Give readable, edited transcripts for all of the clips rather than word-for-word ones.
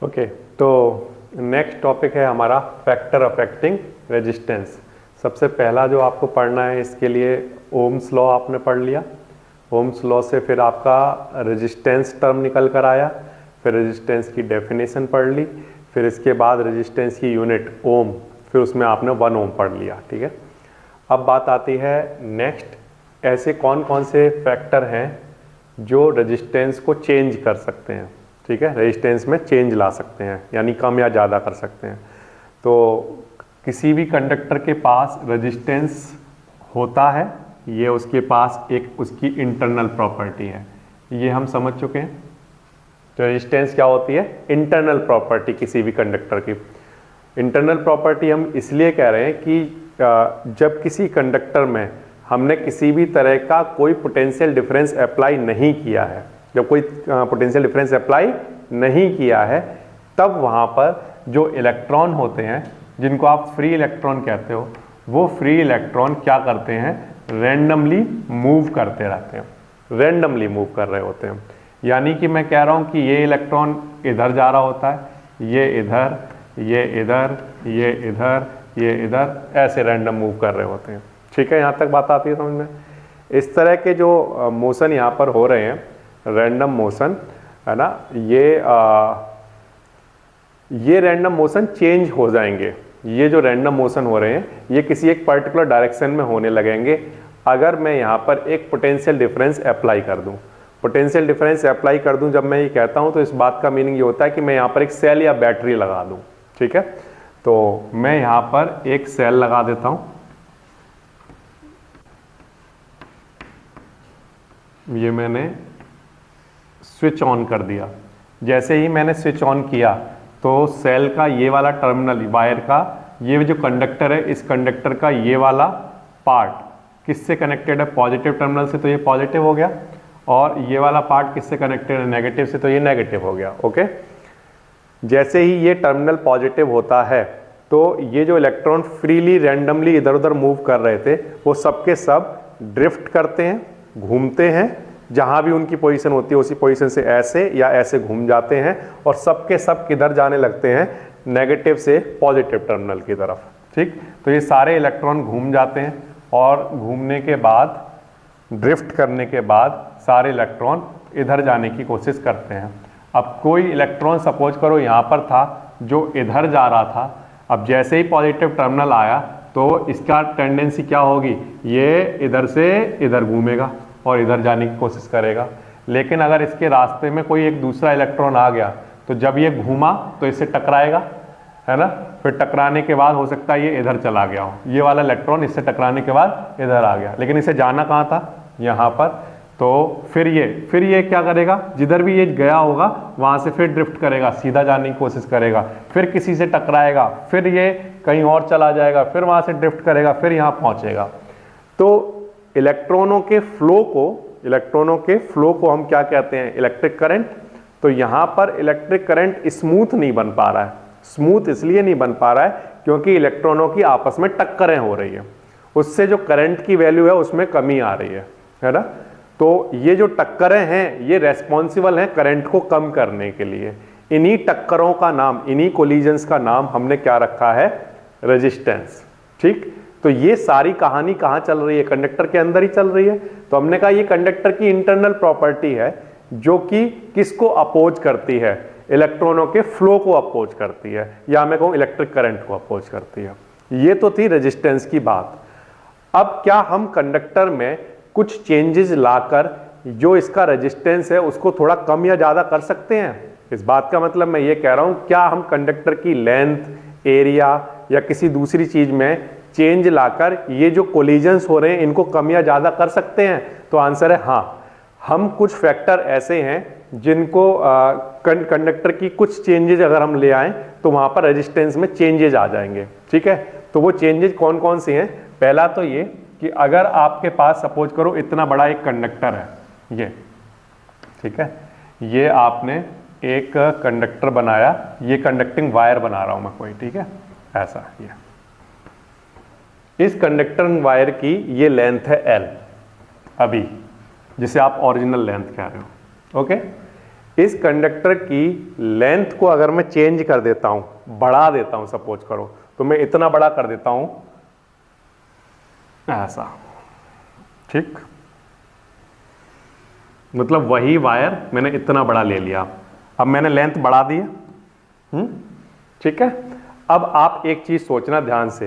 Okay, तो next topic है हमारा फैक्टर अफेक्टिंग रेजिस्टेंस। सबसे पहला जो आपको पढ़ना है इसके लिए ओम्स लॉ आपने पढ़ लिया। ओम्स लॉ से फिर आपका रेजिस्टेंस टर्म निकल कर आया, फिर रेजिस्टेंस की डेफिनेशन पढ़ ली, फिर इसके बाद रेजिस्टेंस की यूनिट ओम, फिर उसमें आपने 1 ओम पढ़ लिया। ठीक है, अब बात आती है नेक्स्ट, ऐसे कौन कौन से फैक्टर हैं जो रेजिस्टेंस को चेंज कर सकते हैं। ठीक है, रेजिस्टेंस में चेंज ला सकते हैं, यानी कम या ज़्यादा कर सकते हैं। तो किसी भी कंडक्टर के पास रेजिस्टेंस होता है, ये उसके पास एक उसकी इंटरनल प्रॉपर्टी है, ये हम समझ चुके हैं। तो रेजिस्टेंस क्या होती है? इंटरनल प्रॉपर्टी किसी भी कंडक्टर की। इंटरनल प्रॉपर्टी हम इसलिए कह रहे हैं कि जब किसी कंडक्टर में हमने किसी भी तरह का कोई पोटेंशियल डिफरेंस अप्लाई नहीं किया है, जब कोई पोटेंशियल डिफरेंस अप्लाई नहीं किया है, तब वहाँ पर जो इलेक्ट्रॉन होते हैं, जिनको आप फ्री इलेक्ट्रॉन कहते हो, वो फ्री इलेक्ट्रॉन क्या करते हैं? रैंडमली मूव करते रहते हैं, रैंडमली मूव कर रहे होते हैं। यानी कि मैं कह रहा हूँ कि ये इलेक्ट्रॉन इधर जा रहा होता है, ये इधर, ये इधर, ये इधर, ये इधर, ऐसे रैंडम मूव कर रहे होते हैं। ठीक है, यहाँ तक बात आती है समझ में? इस तरह के जो मोशन यहाँ पर हो रहे हैं, रैंडम मोशन है ना, ये रैंडम मोशन चेंज हो जाएंगे। ये जो रैंडम मोशन हो रहे हैं, ये किसी एक पर्टिकुलर डायरेक्शन में होने लगेंगे अगर मैं यहाँ पर एक पोटेंशियल डिफरेंस अप्लाई कर दूँ। पोटेंशियल डिफरेंस अप्लाई कर दूँ जब मैं ये कहता हूँ, तो इस बात का मीनिंग ये होता है कि मैं यहाँ पर एक सेल या बैटरी लगा दूँ। ठीक है, तो मैं यहाँ पर एक सेल लगा देता हूँ, ये मैंने स्विच ऑन कर दिया। जैसे ही मैंने स्विच ऑन किया तो सेल का ये वाला टर्मिनल, वायर का ये जो कंडक्टर है, इस कंडक्टर का ये वाला पार्ट किससे कनेक्टेड है? पॉजिटिव टर्मिनल से, तो ये पॉजिटिव हो गया। और ये वाला पार्ट किससे कनेक्टेड है? नेगेटिव से, तो ये नेगेटिव हो गया। ओके, जैसे ही ये टर्मिनल पॉजिटिव होता है तो ये जो इलेक्ट्रॉन फ्रीली रैंडमली इधर उधर मूव कर रहे थे, वो सब के सब ड्रिफ्ट करते हैं, घूमते हैं, जहां भी उनकी पोजीशन होती है उसी पोजीशन से ऐसे या ऐसे घूम जाते हैं, और सबके सब किधर जाने लगते हैं? नेगेटिव से पॉजिटिव टर्मिनल की तरफ। ठीक, तो ये सारे इलेक्ट्रॉन घूम जाते हैं, और घूमने के बाद, ड्रिफ्ट करने के बाद, सारे इलेक्ट्रॉन इधर जाने की कोशिश करते हैं। अब कोई इलेक्ट्रॉन सपोज करो यहाँ पर था जो इधर जा रहा था, अब जैसे ही पॉजिटिव टर्मिनल आया तो इसका टेंडेंसी क्या होगी? ये इधर से इधर घूमेगा और इधर जाने की कोशिश करेगा। लेकिन अगर इसके रास्ते में कोई एक दूसरा इलेक्ट्रॉन आ गया तो जब ये घूमा तो इससे टकराएगा, है ना, फिर टकराने के बाद हो सकता है ये इधर चला गया हो, ये वाला इलेक्ट्रॉन इससे टकराने के बाद इधर आ गया, लेकिन इसे जाना कहाँ था? यहाँ पर। तो फिर ये क्या करेगा? जिधर भी ये गया होगा वहाँ से फिर ड्रिफ्ट करेगा, सीधा जाने की कोशिश करेगा, फिर किसी से टकराएगा, फिर ये कहीं और चला जाएगा, फिर वहाँ से ड्रिफ्ट करेगा, फिर यहाँ पहुँचेगा। तो इलेक्ट्रॉनों के फ्लो को हम क्या कहते हैं? Electric current. तो यहाँ पर इलेक्ट्रिक करंट स्मूथ नहीं बन पा रहा है। स्मूथ इसलिए नहीं बन पा रहा है क्योंकि इलेक्ट्रॉनों की आपस में टक्करें हो रही है, उससे जो करंट की वैल्यू है उसमें कमी आ रही है ना। तो ये जो टक्करें हैं ये रेस्पॉन्सिबल हैं करंट को कम करने के लिए। इन्हीं टक्करों का नाम, इन्हीं कोलिजन्स का नाम हमने क्या रखा है? रेजिस्टेंस। ठीक, तो ये सारी कहानी कहाँ चल रही है? कंडक्टर के अंदर ही चल रही है। तो हमने कहा ये कंडक्टर की इंटरनल प्रॉपर्टी है जो कि किसको अपोज करती है? इलेक्ट्रॉनों के फ्लो को अपोज करती है, या मैं कहूँ इलेक्ट्रिक करंट को अपोज करती है। ये तो थी रेजिस्टेंस की बात। अब क्या हम कंडक्टर में कुछ चेंजेस लाकर जो इसका रेजिस्टेंस है उसको थोड़ा कम या ज्यादा कर सकते हैं? इस बात का मतलब मैं ये कह रहा हूं, क्या हम कंडक्टर की लेंथ, एरिया या किसी दूसरी चीज में चेंज लाकर ये जो कोलिजन्स हो रहे हैं इनको कम या ज्यादा कर सकते हैं? तो आंसर है हाँ। हम कुछ फैक्टर ऐसे हैं जिनको कंडक्टर की कुछ चेंजेस अगर हम ले आए तो वहां पर रेजिस्टेंस में चेंजेस आ जाएंगे। ठीक है, तो वो चेंजेस कौन कौन से हैं? पहला तो ये कि अगर आपके पास सपोज करो इतना बड़ा एक कंडक्टर है, ये, ठीक है, ये आपने एक कंडक्टर बनाया, ये कंडक्टिंग वायर बना रहा हूं मैं कोई, ठीक है, ऐसा ये इस कंडक्टिंग वायर की ये लेंथ है L, अभी जिसे आप ओरिजिनल लेंथ कह रहे हो। ओके, इस कंडक्टर की लेंथ को अगर मैं चेंज कर देता हूं, बढ़ा देता हूं, सपोज करो, तो मैं इतना बड़ा कर देता हूं ऐसा, ठीक, मतलब वही वायर मैंने इतना बड़ा ले लिया, अब मैंने लेंथ बढ़ा दी है, ठीक है। अब आप एक चीज सोचना ध्यान से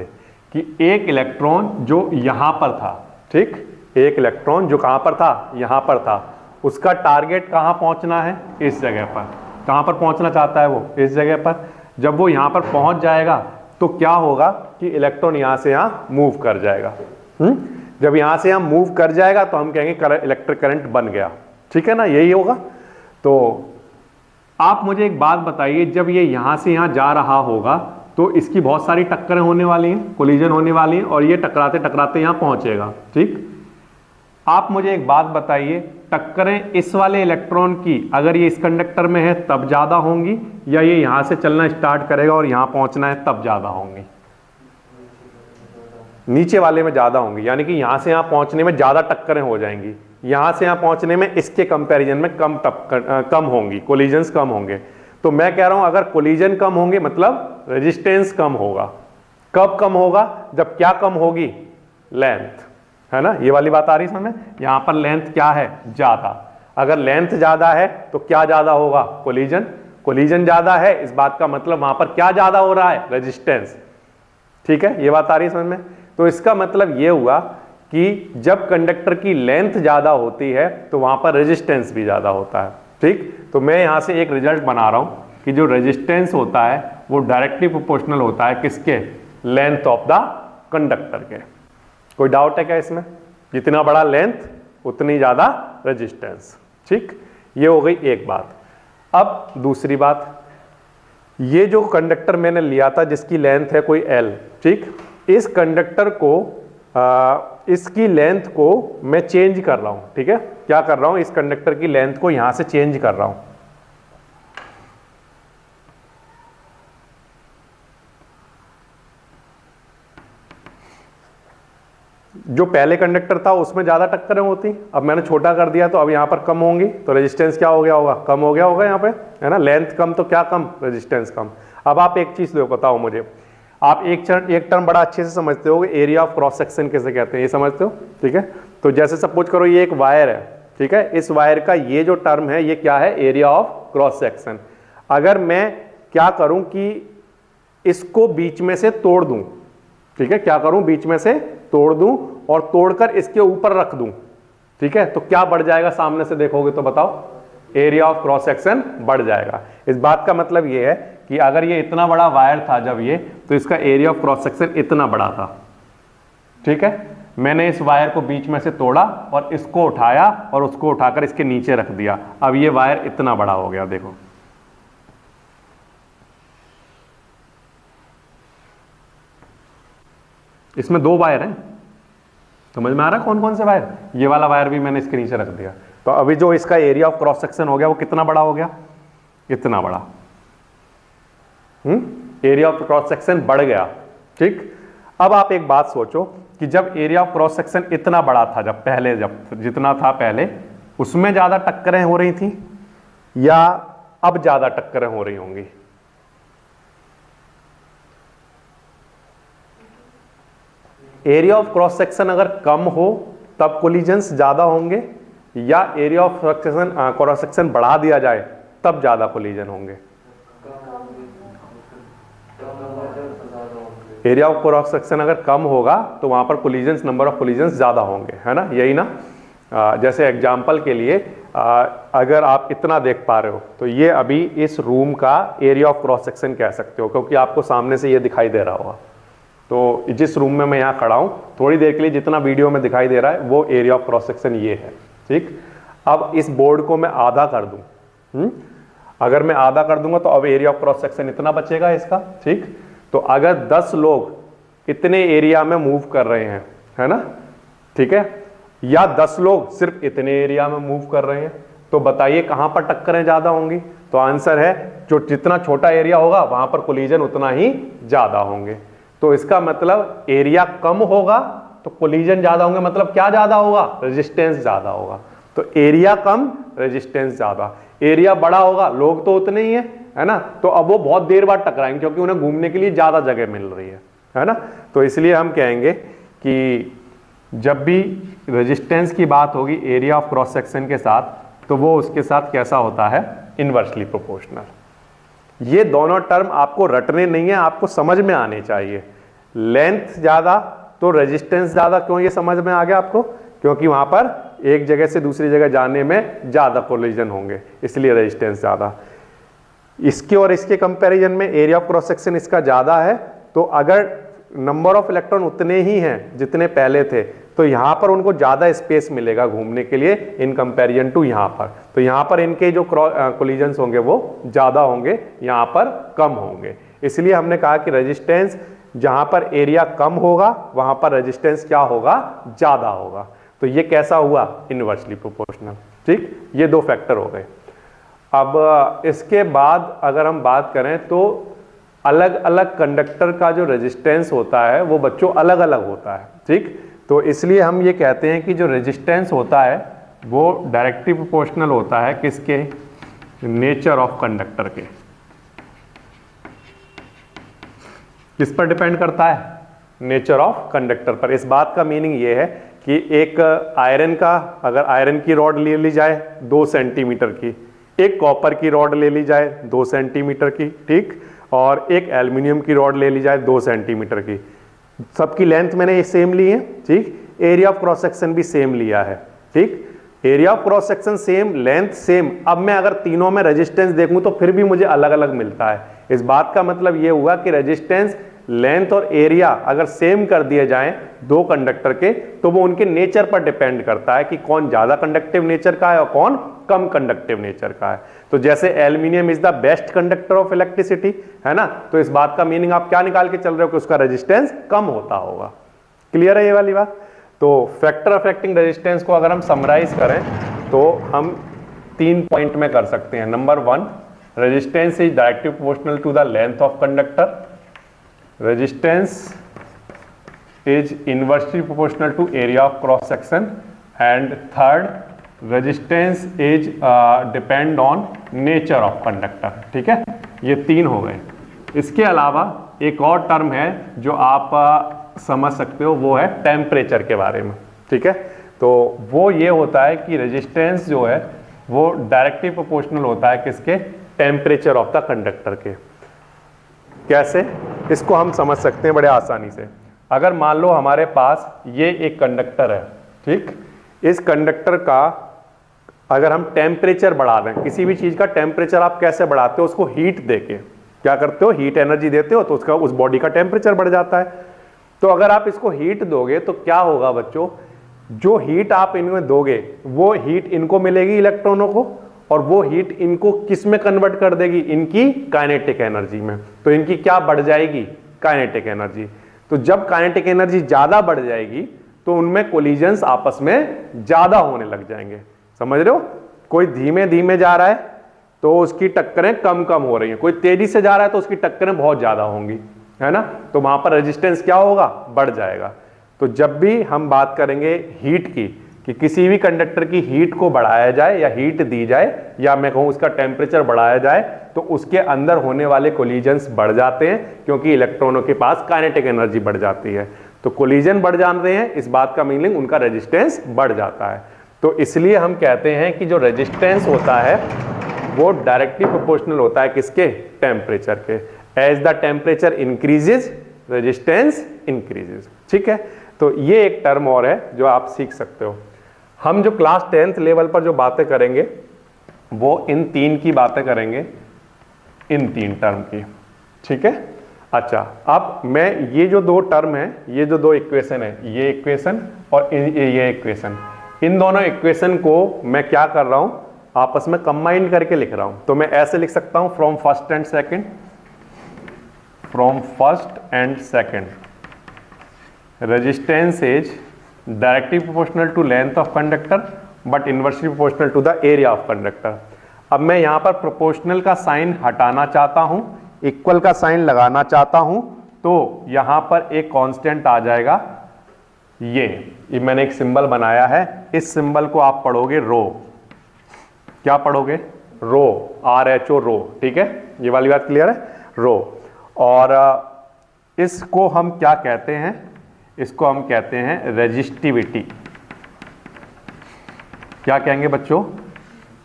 कि एक इलेक्ट्रॉन जो यहां पर था, ठीक, एक इलेक्ट्रॉन जो कहां पर था, यहां पर था, उसका टारगेट कहां पहुंचना है, इस जगह पर। कहां पर पहुंचना चाहता है वो, इस जगह पर। जब वो यहां पर पहुंच जाएगा तो क्या होगा कि इलेक्ट्रॉन यहां से यहां मूव कर जाएगा। जब यहां से यहां मूव कर जाएगा तो हम कहेंगे इलेक्ट्रिक करंट बन गया, ठीक है ना, यही होगा। तो आप मुझे एक बात बताइए, जब ये यहां से यहां जा रहा होगा तो इसकी बहुत सारी टक्करें होने वाली हैं, कोलिजन होने वाली हैं, और ये टकराते टकराते यहां पहुंचेगा, ठीक। आप मुझे एक बात बताइए, टक्करें इस वाले इलेक्ट्रॉन की अगर ये इस कंडक्टर में है तब ज्यादा होंगी, या ये यहां से चलना स्टार्ट करेगा और यहां पहुंचना है तब ज्यादा होंगी? नीचे वाले में ज्यादा होंगी, यानी कि यहां से यहां पहुंचने में ज्यादा टक्करें हो जाएंगी, यहां से यहां पहुंचने में इसके कंपैरिजन में कम होंगी, कोलिजन्स कम होंगे। तो मैं कह रहा हूं अगर कोलिजन कम होंगे मतलब रेजिस्टेंस कम होगा। कब कम होगा? जब क्या कम होगी? लेंथ, है ना, ये वाली बात आ रही है समझ में। यहां पर लेंथ क्या है? ज्यादा। अगर लेंथ ज्यादा है तो क्या ज्यादा होगा? कोलिजन। कोलिजन ज्यादा है, इस बात का मतलब वहां पर क्या ज्यादा हो रहा है? रेजिस्टेंस। ठीक है, ये बात आ रही है समझ में। तो इसका मतलब ये हुआ कि जब कंडक्टर की लेंथ ज्यादा होती है तो वहां पर रेजिस्टेंस भी ज्यादा होता है, ठीक। तो मैं यहां से एक रिजल्ट बना रहा हूं कि जो रेजिस्टेंस होता है वो डायरेक्टली प्रोपोर्शनल होता है किसके? लेंथ ऑफ द कंडक्टर के। कोई डाउट है क्या इसमें? जितना बड़ा लेंथ उतनी ज्यादा रेजिस्टेंस, ठीक। ये हो गई एक बात। अब दूसरी बात, ये जो कंडक्टर मैंने लिया था जिसकी लेंथ है कोई L, ठीक, इस कंडक्टर को इसकी लेंथ को मैं चेंज कर रहा हूं, ठीक है। क्या कर रहा हूं? इस कंडक्टर की लेंथ को यहां से चेंज कर रहा हूं। जो पहले कंडक्टर था उसमें ज्यादा टक्करें होती, अब मैंने छोटा कर दिया तो अब यहां पर कम होंगी, तो रेजिस्टेंस क्या हो गया होगा? कम हो गया होगा यहां पे, है ना। लेंथ कम तो क्या कम? रेजिस्टेंस कम। अब आप एक चीज बताओ मुझे, आप एक टर्म बड़ा अच्छे से समझते हो, एरिया ऑफ क्रॉस सेक्शन कैसे कहते हैं, ये समझते हो, ठीक है। तो जैसे सपोज करो ये एक वायर है, ठीक है, इस वायर का ये जो टर्म है ये क्या है? Area of cross section. अगर मैं क्या करूं कि इसको बीच में से तोड़ दूं, ठीक है, क्या करूं? बीच में से तोड़ दूं और तोड़कर इसके ऊपर रख दूं, ठीक है, तो क्या बढ़ जाएगा? सामने से देखोगे तो बताओ, एरिया ऑफ क्रॉस सेक्शन बढ़ जाएगा। इस बात का मतलब ये है कि अगर ये इतना बड़ा वायर था जब ये, तो इसका एरिया ऑफ क्रॉस सेक्शन इतना बड़ा था, ठीक है। मैंने इस वायर को बीच में से तोड़ा और इसको उठाया और उसको उठाकर इसके नीचे रख दिया, अब ये वायर इतना बड़ा हो गया। देखो, इसमें दो वायर हैं, समझ में आ रहा है कौन कौन से वायर? ये वाला वायर भी मैंने इसके नीचे रख दिया, तो अभी जो इसका एरिया ऑफ क्रॉस सेक्शन हो गया वो कितना बड़ा हो गया? इतना बड़ा। एरिया ऑफ क्रॉस सेक्शन बढ़ गया, ठीक। अब आप एक बात सोचो कि जब एरिया ऑफ क्रॉस सेक्शन इतना बड़ा था, जब पहले, जब जितना था पहले, उसमें ज्यादा टक्करें हो रही थी या अब ज्यादा टक्करें हो रही होंगी? एरिया ऑफ क्रॉस सेक्शन अगर कम हो तब कोलिजन्स ज्यादा होंगे, या एरिया ऑफ क्रॉस सेक्शन बढ़ा दिया जाए तब ज्यादा कोलिजन होंगे? एरिया ऑफ क्रॉस सेक्शन अगर कम होगा तो वहां पर कोलिजन्स, नंबर ऑफ कोलिजन्स ज्यादा होंगे, है ना, यही ना। जैसे एग्जांपल के लिए अगर आप इतना देख पा रहे हो तो ये अभी इस रूम का एरिया ऑफ क्रॉस सेक्शन कह सकते हो, क्योंकि आपको सामने से ये दिखाई दे रहा होगा। तो जिस रूम में मैं यहाँ खड़ा हूँ, थोड़ी देर के लिए जितना वीडियो में दिखाई दे रहा है वो एरिया ऑफ क्रॉस सेक्शन ये है, ठीक। अब इस बोर्ड को मैं आधा कर दूं, अगर मैं आधा कर दूंगा तो अब एरिया ऑफ क्रॉस सेक्शन इतना बचेगा इसका, ठीक। तो अगर 10 लोग इतने एरिया में मूव कर रहे हैं, है ना, ठीक है, या 10 लोग सिर्फ इतने एरिया में मूव कर रहे हैं, तो बताइए कहां पर टक्करें ज्यादा होंगी? तो आंसर है जो जितना छोटा एरिया होगा वहां पर कोलिजन उतना ही ज्यादा होंगे। तो इसका मतलब एरिया कम होगा तो कोलिजन ज्यादा होंगे, मतलब क्या ज्यादा होगा? रेजिस्टेंस ज्यादा होगा। तो एरिया कम, रेजिस्टेंस ज्यादा। एरिया बड़ा होगा, लोग तो उतने ही है ना, तो अब वो बहुत देर बाद टकराएंगे क्योंकि उन्हें घूमने के लिए ज्यादा जगह मिल रही है ना। तो इसलिए हम कहेंगे कि जब भी रेजिस्टेंस की बात होगी एरिया ऑफ क्रॉस सेक्शन के साथ, तो वो उसके साथ कैसा होता है, इनवर्सली प्रोपोर्शनल। ये दोनों टर्म आपको रटने नहीं है, आपको समझ में आने चाहिए। लेंथ ज्यादा तो रेजिस्टेंस ज्यादा, क्यों ये समझ में आ गया आपको, क्योंकि वहां पर एक जगह से दूसरी जगह जाने में ज्यादा कोलिजन होंगे, इसलिए रेजिस्टेंस ज्यादा। इसके और इसके कंपैरिजन में एरिया ऑफ क्रॉस सेक्शन इसका ज्यादा है, तो अगर नंबर ऑफ इलेक्ट्रॉन उतने ही हैं जितने पहले थे, तो यहां पर उनको ज्यादा स्पेस मिलेगा घूमने के लिए इन कंपैरिजन टू यहां पर। तो यहां पर इनके जो कोलिजन्स होंगे वो ज्यादा होंगे, यहां पर कम होंगे। इसलिए हमने कहा कि रेजिस्टेंस जहां पर एरिया कम होगा वहां पर रेजिस्टेंस क्या होगा, ज्यादा होगा। तो ये कैसा हुआ, इनवर्सली प्रोपोर्शनल। ठीक, ये दो फैक्टर हो गए। अब इसके बाद अगर हम बात करें तो अलग अलग कंडक्टर का जो रेजिस्टेंस होता है वो बच्चों अलग अलग होता है। ठीक, तो इसलिए हम ये कहते हैं कि जो रेजिस्टेंस होता है वो डायरेक्टली प्रोपोर्शनल होता है किसके, नेचर ऑफ कंडक्टर के। किस पर डिपेंड करता है, नेचर ऑफ कंडक्टर पर। इस बात का मीनिंग ये है कि एक आयरन का, अगर आयरन की रॉड ले ली जाए 2 सेंटीमीटर की, एक कॉपर की रॉड ले ली जाए 2 सेंटीमीटर की, ठीक, और एक एल्युमिनियम की रॉड ले ली जाए 2 सेंटीमीटर की, सबकी लेंथ मैंने सेम ली है। ठीक, एरिया ऑफ क्रॉस सेक्शन भी सेम लिया है। ठीक, area of cross section same, length same. अब मैं अगर तीनों में रेजिस्टेंस देखूं तो फिर भी मुझे अलग अलग मिलता है। इस बात का मतलब ये हुआ कि रेजिस्टेंस, लेंथ और एरिया अगर सेम कर दिए जाएं दो कंडक्टर के, तो वो उनके नेचर पर डिपेंड करता है कि कौन ज्यादा कंडक्टिव नेचर का है और कौन कम कंडक्टिव नेचर का है। तो जैसे aluminium is the best conductor of electricity, है ना, तो इस बात का मीनिंग आप क्या निकाल के चल रहे हो कि उसका रेजिस्टेंस कम होता होगा। क्लियर है ये वाली बात। तो फैक्टर अफेक्टिंग रेजिस्टेंस को अगर हम समराइज करें तो हम 3 पॉइंट में कर सकते हैं। Number 1, resistance is directly proportional to the length of conductor. रेजिस्टेंस is inversely proportional to area of cross section, and third, resistance is depend on nature of conductor। ठीक है, ये 3 हो गए। इसके अलावा एक और टर्म है जो आप समझ सकते हो, वो है टेम्परेचर के बारे में। ठीक है, तो वो ये होता है कि रेजिस्टेंस जो है वो डायरेक्टली प्रोपोर्शनल होता है किसके, टेम्परेचर ऑफ द कंडक्टर के। कैसे, इसको हम समझ सकते हैं बड़े आसानी से। अगर मान लो हमारे पास ये एक कंडक्टर है, ठीक, इस कंडक्टर का अगर हम टेम्परेचर बढ़ा दें, किसी भी चीज का टेम्परेचर आप कैसे बढ़ाते हो, उसको हीट देके क्या करते हो, हीट एनर्जी देते हो, तो उसका उस बॉडी का टेम्परेचर बढ़ जाता है। तो अगर आप इसको हीट दोगे तो क्या होगा बच्चों, जो हीट आप इनमें दोगे वो हीट इनको मिलेगी इलेक्ट्रॉनों को, और वो हीट इनको किस में कन्वर्ट कर देगी, इनकी काइनेटिक एनर्जी में। तो इनकी क्या बढ़ जाएगी, काइनेटिक एनर्जी। तो जब काइनेटिक एनर्जी ज्यादा बढ़ जाएगी तो उनमें कोलिजन्स आपस में ज्यादा होने लग जाएंगे। समझ रहे हो, कोई धीमे धीमे जा रहा है तो उसकी टक्करें कम कम हो रही हैं, कोई तेजी से जा रहा है तो उसकी टक्करें बहुत ज्यादा होंगी, है ना। तो वहां पर रेजिस्टेंस क्या होगा, बढ़ जाएगा। तो जब भी हम बात करेंगे हीट की, कि किसी भी कंडक्टर की हीट को बढ़ाया जाए या हीट दी जाए, या मैं कहूं उसका टेम्परेचर बढ़ाया जाए, तो उसके अंदर होने वाले कोलिजन्स बढ़ जाते हैं, क्योंकि इलेक्ट्रॉनों के पास काइनेटिक एनर्जी बढ़ जाती है। तो कोलिजन बढ़ जाते हैं, इस बात का मीनिंग उनका रेजिस्टेंस बढ़ जाता है। तो इसलिए हम कहते हैं कि जो रेजिस्टेंस होता है वो डायरेक्टली प्रोपोर्शनल होता है किसके, टेम्परेचर के। As the temperature increases resistance increases. ठीक है, तो ये एक टर्म और है जो आप सीख सकते हो। हम जो क्लास 10th लेवल पर जो बातें करेंगे वो इन 3 की बातें करेंगे, इन 3 टर्म की। ठीक है, अच्छा, अब मैं ये जो 2 टर्म है, ये जो 2 इक्वेशन है, ये इक्वेशन और ये इक्वेशन, इन दोनों इक्वेशन को मैं क्या कर रहा हूं, आपस में कंबाइन करके लिख रहा हूं। तो मैं ऐसे लिख सकता हूं, from first and second, from first and second resistance is directly proportional to length of conductor but inversely proportional to the area of conductor. अब मैं यहां पर प्रोपोर्शनल का साइन हटाना चाहता हूं, इक्वल का साइन लगाना चाहता हूं, तो यहां पर एक कांस्टेंट आ जाएगा, ये मैंने एक सिंबल बनाया है, इस सिंबल को आप पढ़ोगे रो। क्या पढ़ोगे, रो, RHO रो, ठीक है, ये वाली बात क्लियर है, रो। और इसको हम क्या कहते हैं, इसको हम कहते हैं रेजिस्टिविटी। क्या कहेंगे बच्चों,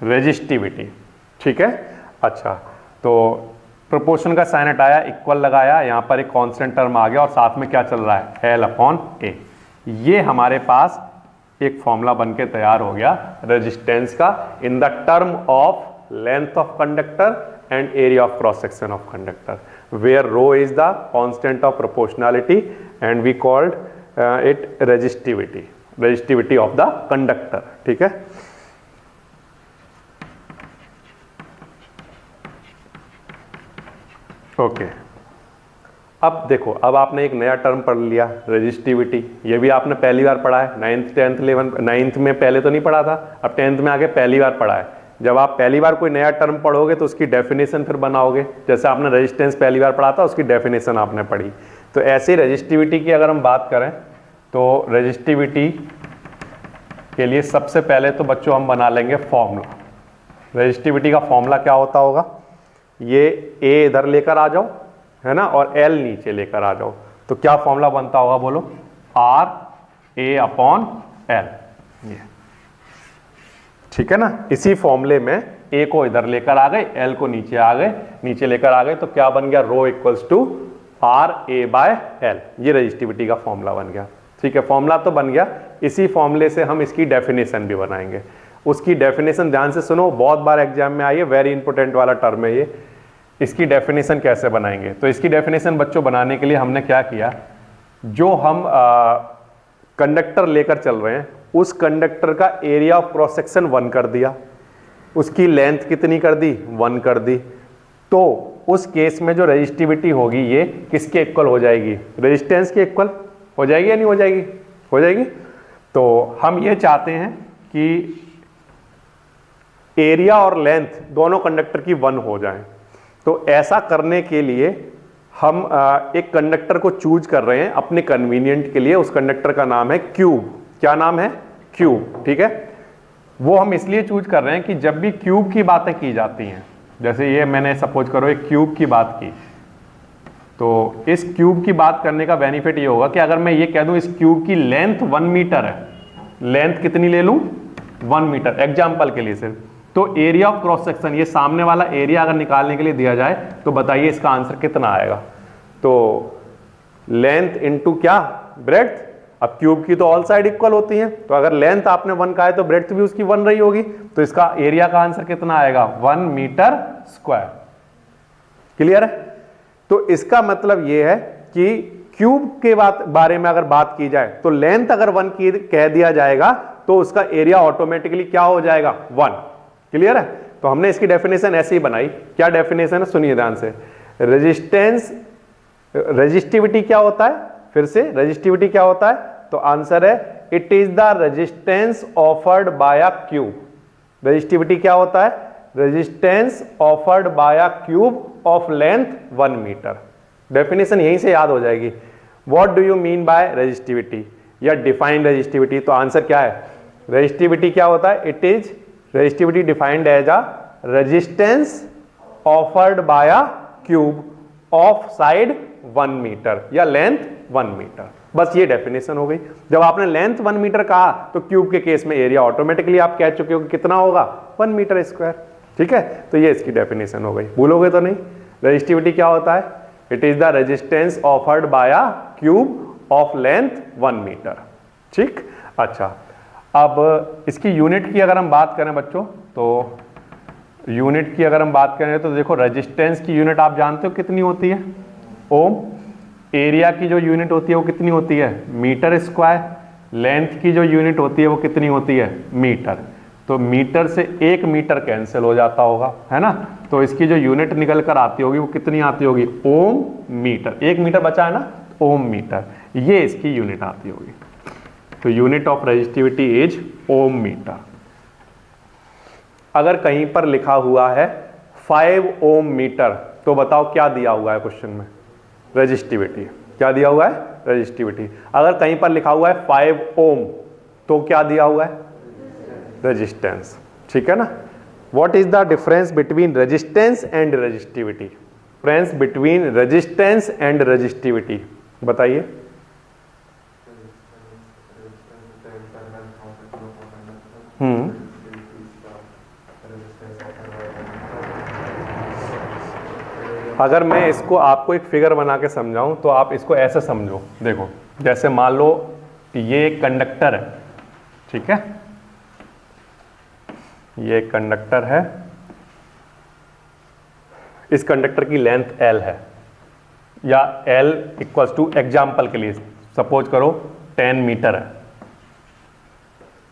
रेजिस्टिविटी, ठीक है। अच्छा, तो प्रोपोर्शन का साइन हटाया, इक्वल लगाया, यहां पर एक कांस्टेंट टर्म आ गया और साथ में क्या चल रहा है, L/A। ये हमारे पास एक फॉर्मूला बन के तैयार हो गया रेजिस्टेंस का in the term of length of conductor and area of cross section of conductor, where rho is the constant of proportionality and we called it resistivity, resistivity of the conductor, ठीक है। Okay, अब देखो, अब आपने एक नया term पढ़ लिया रेजिस्टिविटी, ये भी आपने पहली बार पढ़ा है, 9th 10th 11th 9th में पहले तो नहीं पढ़ा था, अब 10th में आके पहली बार पढ़ा है। जब आप पहली बार कोई नया टर्म पढ़ोगे तो उसकी डेफिनेशन फिर बनाओगे, जैसे आपने रेजिस्टेंस पहली बार पढ़ा था उसकी डेफिनेशन आपने पढ़ी। तो ऐसे रेजिस्टिविटी की अगर हम बात करें तो रेजिस्टिविटी के लिए सबसे पहले तो बच्चों हम बना लेंगे फॉर्मूला। रेजिस्टिविटी का फॉर्मूला क्या होता होगा, ये A इधर लेकर आ जाओ, है ना, और L नीचे लेकर आ जाओ, तो क्या फॉर्मूला बनता होगा बोलो, RA/L, ये, ठीक है ना। इसी फॉर्मूले में A को इधर लेकर आ गए, L को नीचे आ गए, नीचे लेकर आ गए, तो क्या बन गया, रो इक्वल्स टू RA/L, ये रेजिस्टिविटी का फॉर्मूला बन गया, ठीक है। फॉर्मूला तो बन गया, इसी फॉर्मूले से हम इसकी डेफिनेशन भी बनाएंगे। उसकी डेफिनेशन ध्यान से सुनो, बहुत बार एग्जाम में आई है, वेरी इंपॉर्टेंट वाला टर्म है ये। इसकी डेफिनेशन कैसे बनाएंगे, तो इसकी डेफिनेशन बच्चों बनाने के लिए हमने क्या किया, जो हम कंडक्टर लेकर चल रहे हैं उस कंडक्टर का एरिया ऑफ क्रॉस सेक्शन 1 कर दिया, उसकी लेंथ कितनी कर दी, 1 कर दी, तो उस केस में जो रेजिस्टिविटी होगी ये किसके इक्वल हो जाएगी, रेजिस्टेंस के इक्वल हो जाएगी या नहीं हो जाएगी, हो जाएगी। तो हम ये चाहते हैं कि एरिया और लेंथ दोनों कंडक्टर की 1 हो जाए, तो ऐसा करने के लिए हम एक कंडक्टर को चूज कर रहे हैं अपने कन्वीनियंट के लिए। उस कंडक्टर का नाम है क्यूब। क्या नाम है, क्यूब, ठीक है। वो हम इसलिए चूज कर रहे हैं कि जब भी क्यूब की बातें की जाती हैं, जैसे ये मैंने सपोज करो एक क्यूब की बात की, तो इस क्यूब की बात करने का बेनिफिट ये होगा कि अगर मैं ये कह दूं इस क्यूब की लेंथ 1 मीटर है, लेंथ कितनी ले लूं, 1 मीटर, एग्जाम्पल के लिए सिर्फ, तो एरिया ऑफ क्रॉस सेक्शन, ये सामने वाला एरिया अगर निकालने के लिए दिया जाए तो बताइए इसका आंसर कितना आएगा। तो लेंथ इनटू क्या, ब्रेड्थ। अब क्यूब की तो ऑल साइड इक्वल होती हैं, तो अगर लेंथ आपने 1 कहा है तो ब्रेड्थ भी उसकी 1 रही होगी, तो इसका एरिया का आंसर कितना आएगा, 1 मीटर स्क्वायर। क्लियर है। तो इसका मतलब यह है कि क्यूब के बारे में अगर बात की जाए तो लेंथ अगर 1 की कह दिया जाएगा तो उसका एरिया ऑटोमेटिकली क्या हो जाएगा, 1। क्लियर है। तो हमने इसकी डेफिनेशन ऐसे ही बनाई। क्या डेफिनेशन है, सुनिए ध्यान से। रेजिस्टेंस, रेजिस्टिविटी क्या होता है, फिर से रेजिस्टिविटी क्या होता है, तो आंसर है it is the resistance offered by a cube. Resistivity क्या होता है, resistance offered by a cube of length 1 metre. Definition यहीं से याद हो जाएगी। What do you mean by resistivity या डिफाइन रेजिस्टिविटी, तो आंसर क्या है, रेजिस्टिविटी क्या होता है, it is resistivity defined as a resistance offered by a cube of side 1 metre या लेंथ 1 मीटर। बस ये डेफिनेशन हो गई। जब आपने लेंथ 1 मीटर कहा तो क्यूब के केस में एरिया ऑटोमेटिकली आप कह चुके हो कि कितना होगा, 1 मीटर स्क्वायर। ठीक है, तो ये इसकी डेफिनेशन हो गई, भूलोगे तो नहीं। रेजिस्टिविटी क्या होता है, it is the resistance offered by a cube of length 1 metre. ठीक, अच्छा, अब इसकी यूनिट की अगर हम बात करें बच्चों, तो यूनिट की अगर हम बात करें तो देखो रेजिस्टेंस की यूनिट आप जानते हो कितनी होती है, ओम। एरिया की जो यूनिट होती है वो कितनी होती है, मीटर स्क्वायर। लेंथ की जो यूनिट होती है वो कितनी होती है, मीटर। तो मीटर से 1 मीटर कैंसिल हो जाता होगा, है ना। तो इसकी जो यूनिट निकल कर आती होगी वो कितनी आती होगी, ओम मीटर। 1 मीटर बचा है ना, ओम मीटर, ये इसकी यूनिट आती होगी। तो unit of resistivity is ohm metre. अगर कहीं पर लिखा हुआ है 5 ओम मीटर, तो बताओ क्या दिया हुआ है क्वेश्चन में, रेजिस्टिविटी। क्या दिया हुआ है, रेजिस्टिविटी। अगर कहीं पर लिखा हुआ है 5 ओम, तो क्या दिया हुआ है, रेजिस्टेंस। ठीक है ना, what is the difference between resistance and resistivity? Difference between resistance and resistivity बताइए। अगर मैं इसको आपको एक फिगर बना के समझाऊं तो आप इसको ऐसे समझो, देखो जैसे मान लो ये एक कंडक्टर है, ठीक है, ये एक कंडक्टर है, इस कंडक्टर की लेंथ L है, या L इक्वल्स टू एग्जाम्पल के लिए सपोज करो 10 मीटर है,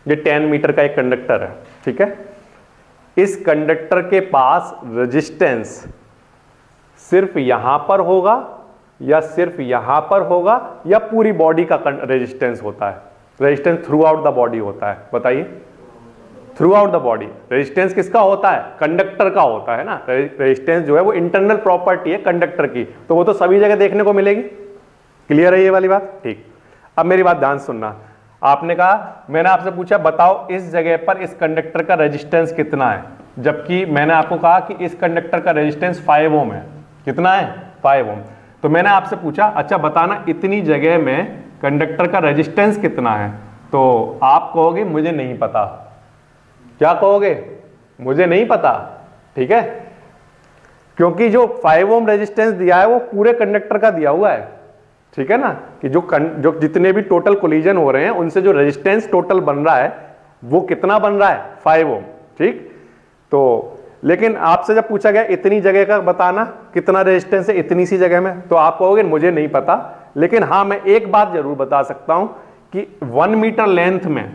ये 10 मीटर का एक कंडक्टर है, ठीक है। इस कंडक्टर के पास रेजिस्टेंस सिर्फ यहां पर होगा या सिर्फ यहां पर होगा या पूरी बॉडी का रेजिस्टेंस होता है? Resistance through out the body होता है, बताइए। Through out the body resistance किसका होता है? कंडक्टर का होता है ना। रेजिस्टेंस जो है वो इंटरनल प्रॉपर्टी है कंडक्टर की, तो वो तो सभी जगह देखने को मिलेगी। क्लियर है ये वाली बात? ठीक। अब मेरी बात ध्यान सुनना। आपने कहा, मैंने आपसे पूछा बताओ इस जगह पर इस कंडक्टर का रेजिस्टेंस कितना है, जबकि मैंने आपको कहा कि इस कंडक्टर का रेजिस्टेंस 5 ओम है। कितना है? 5 ओम। तो मैंने आपसे पूछा अच्छा बताना इतनी जगह में कंडक्टर का रेजिस्टेंस कितना है, तो आप कहोगे मुझे नहीं पता। क्या कहोगे? मुझे नहीं पता, ठीक है, क्योंकि जो 5 ओम रेजिस्टेंस दिया है वो पूरे कंडक्टर का दिया हुआ है, ठीक है ना, कि जो जितने भी टोटल कोलिजन हो रहे हैं उनसे जो रेजिस्टेंस टोटल बन रहा है वो कितना बन रहा है? 5 ओम, ठीक। तो लेकिन आपसे जब पूछा गया इतनी जगह का बताना कितना रेजिस्टेंस है इतनी सी जगह में, तो आप कहोगे मुझे नहीं पता। लेकिन हाँ, मैं एक बात जरूर बता सकता हूं कि 1 मीटर लेंथ में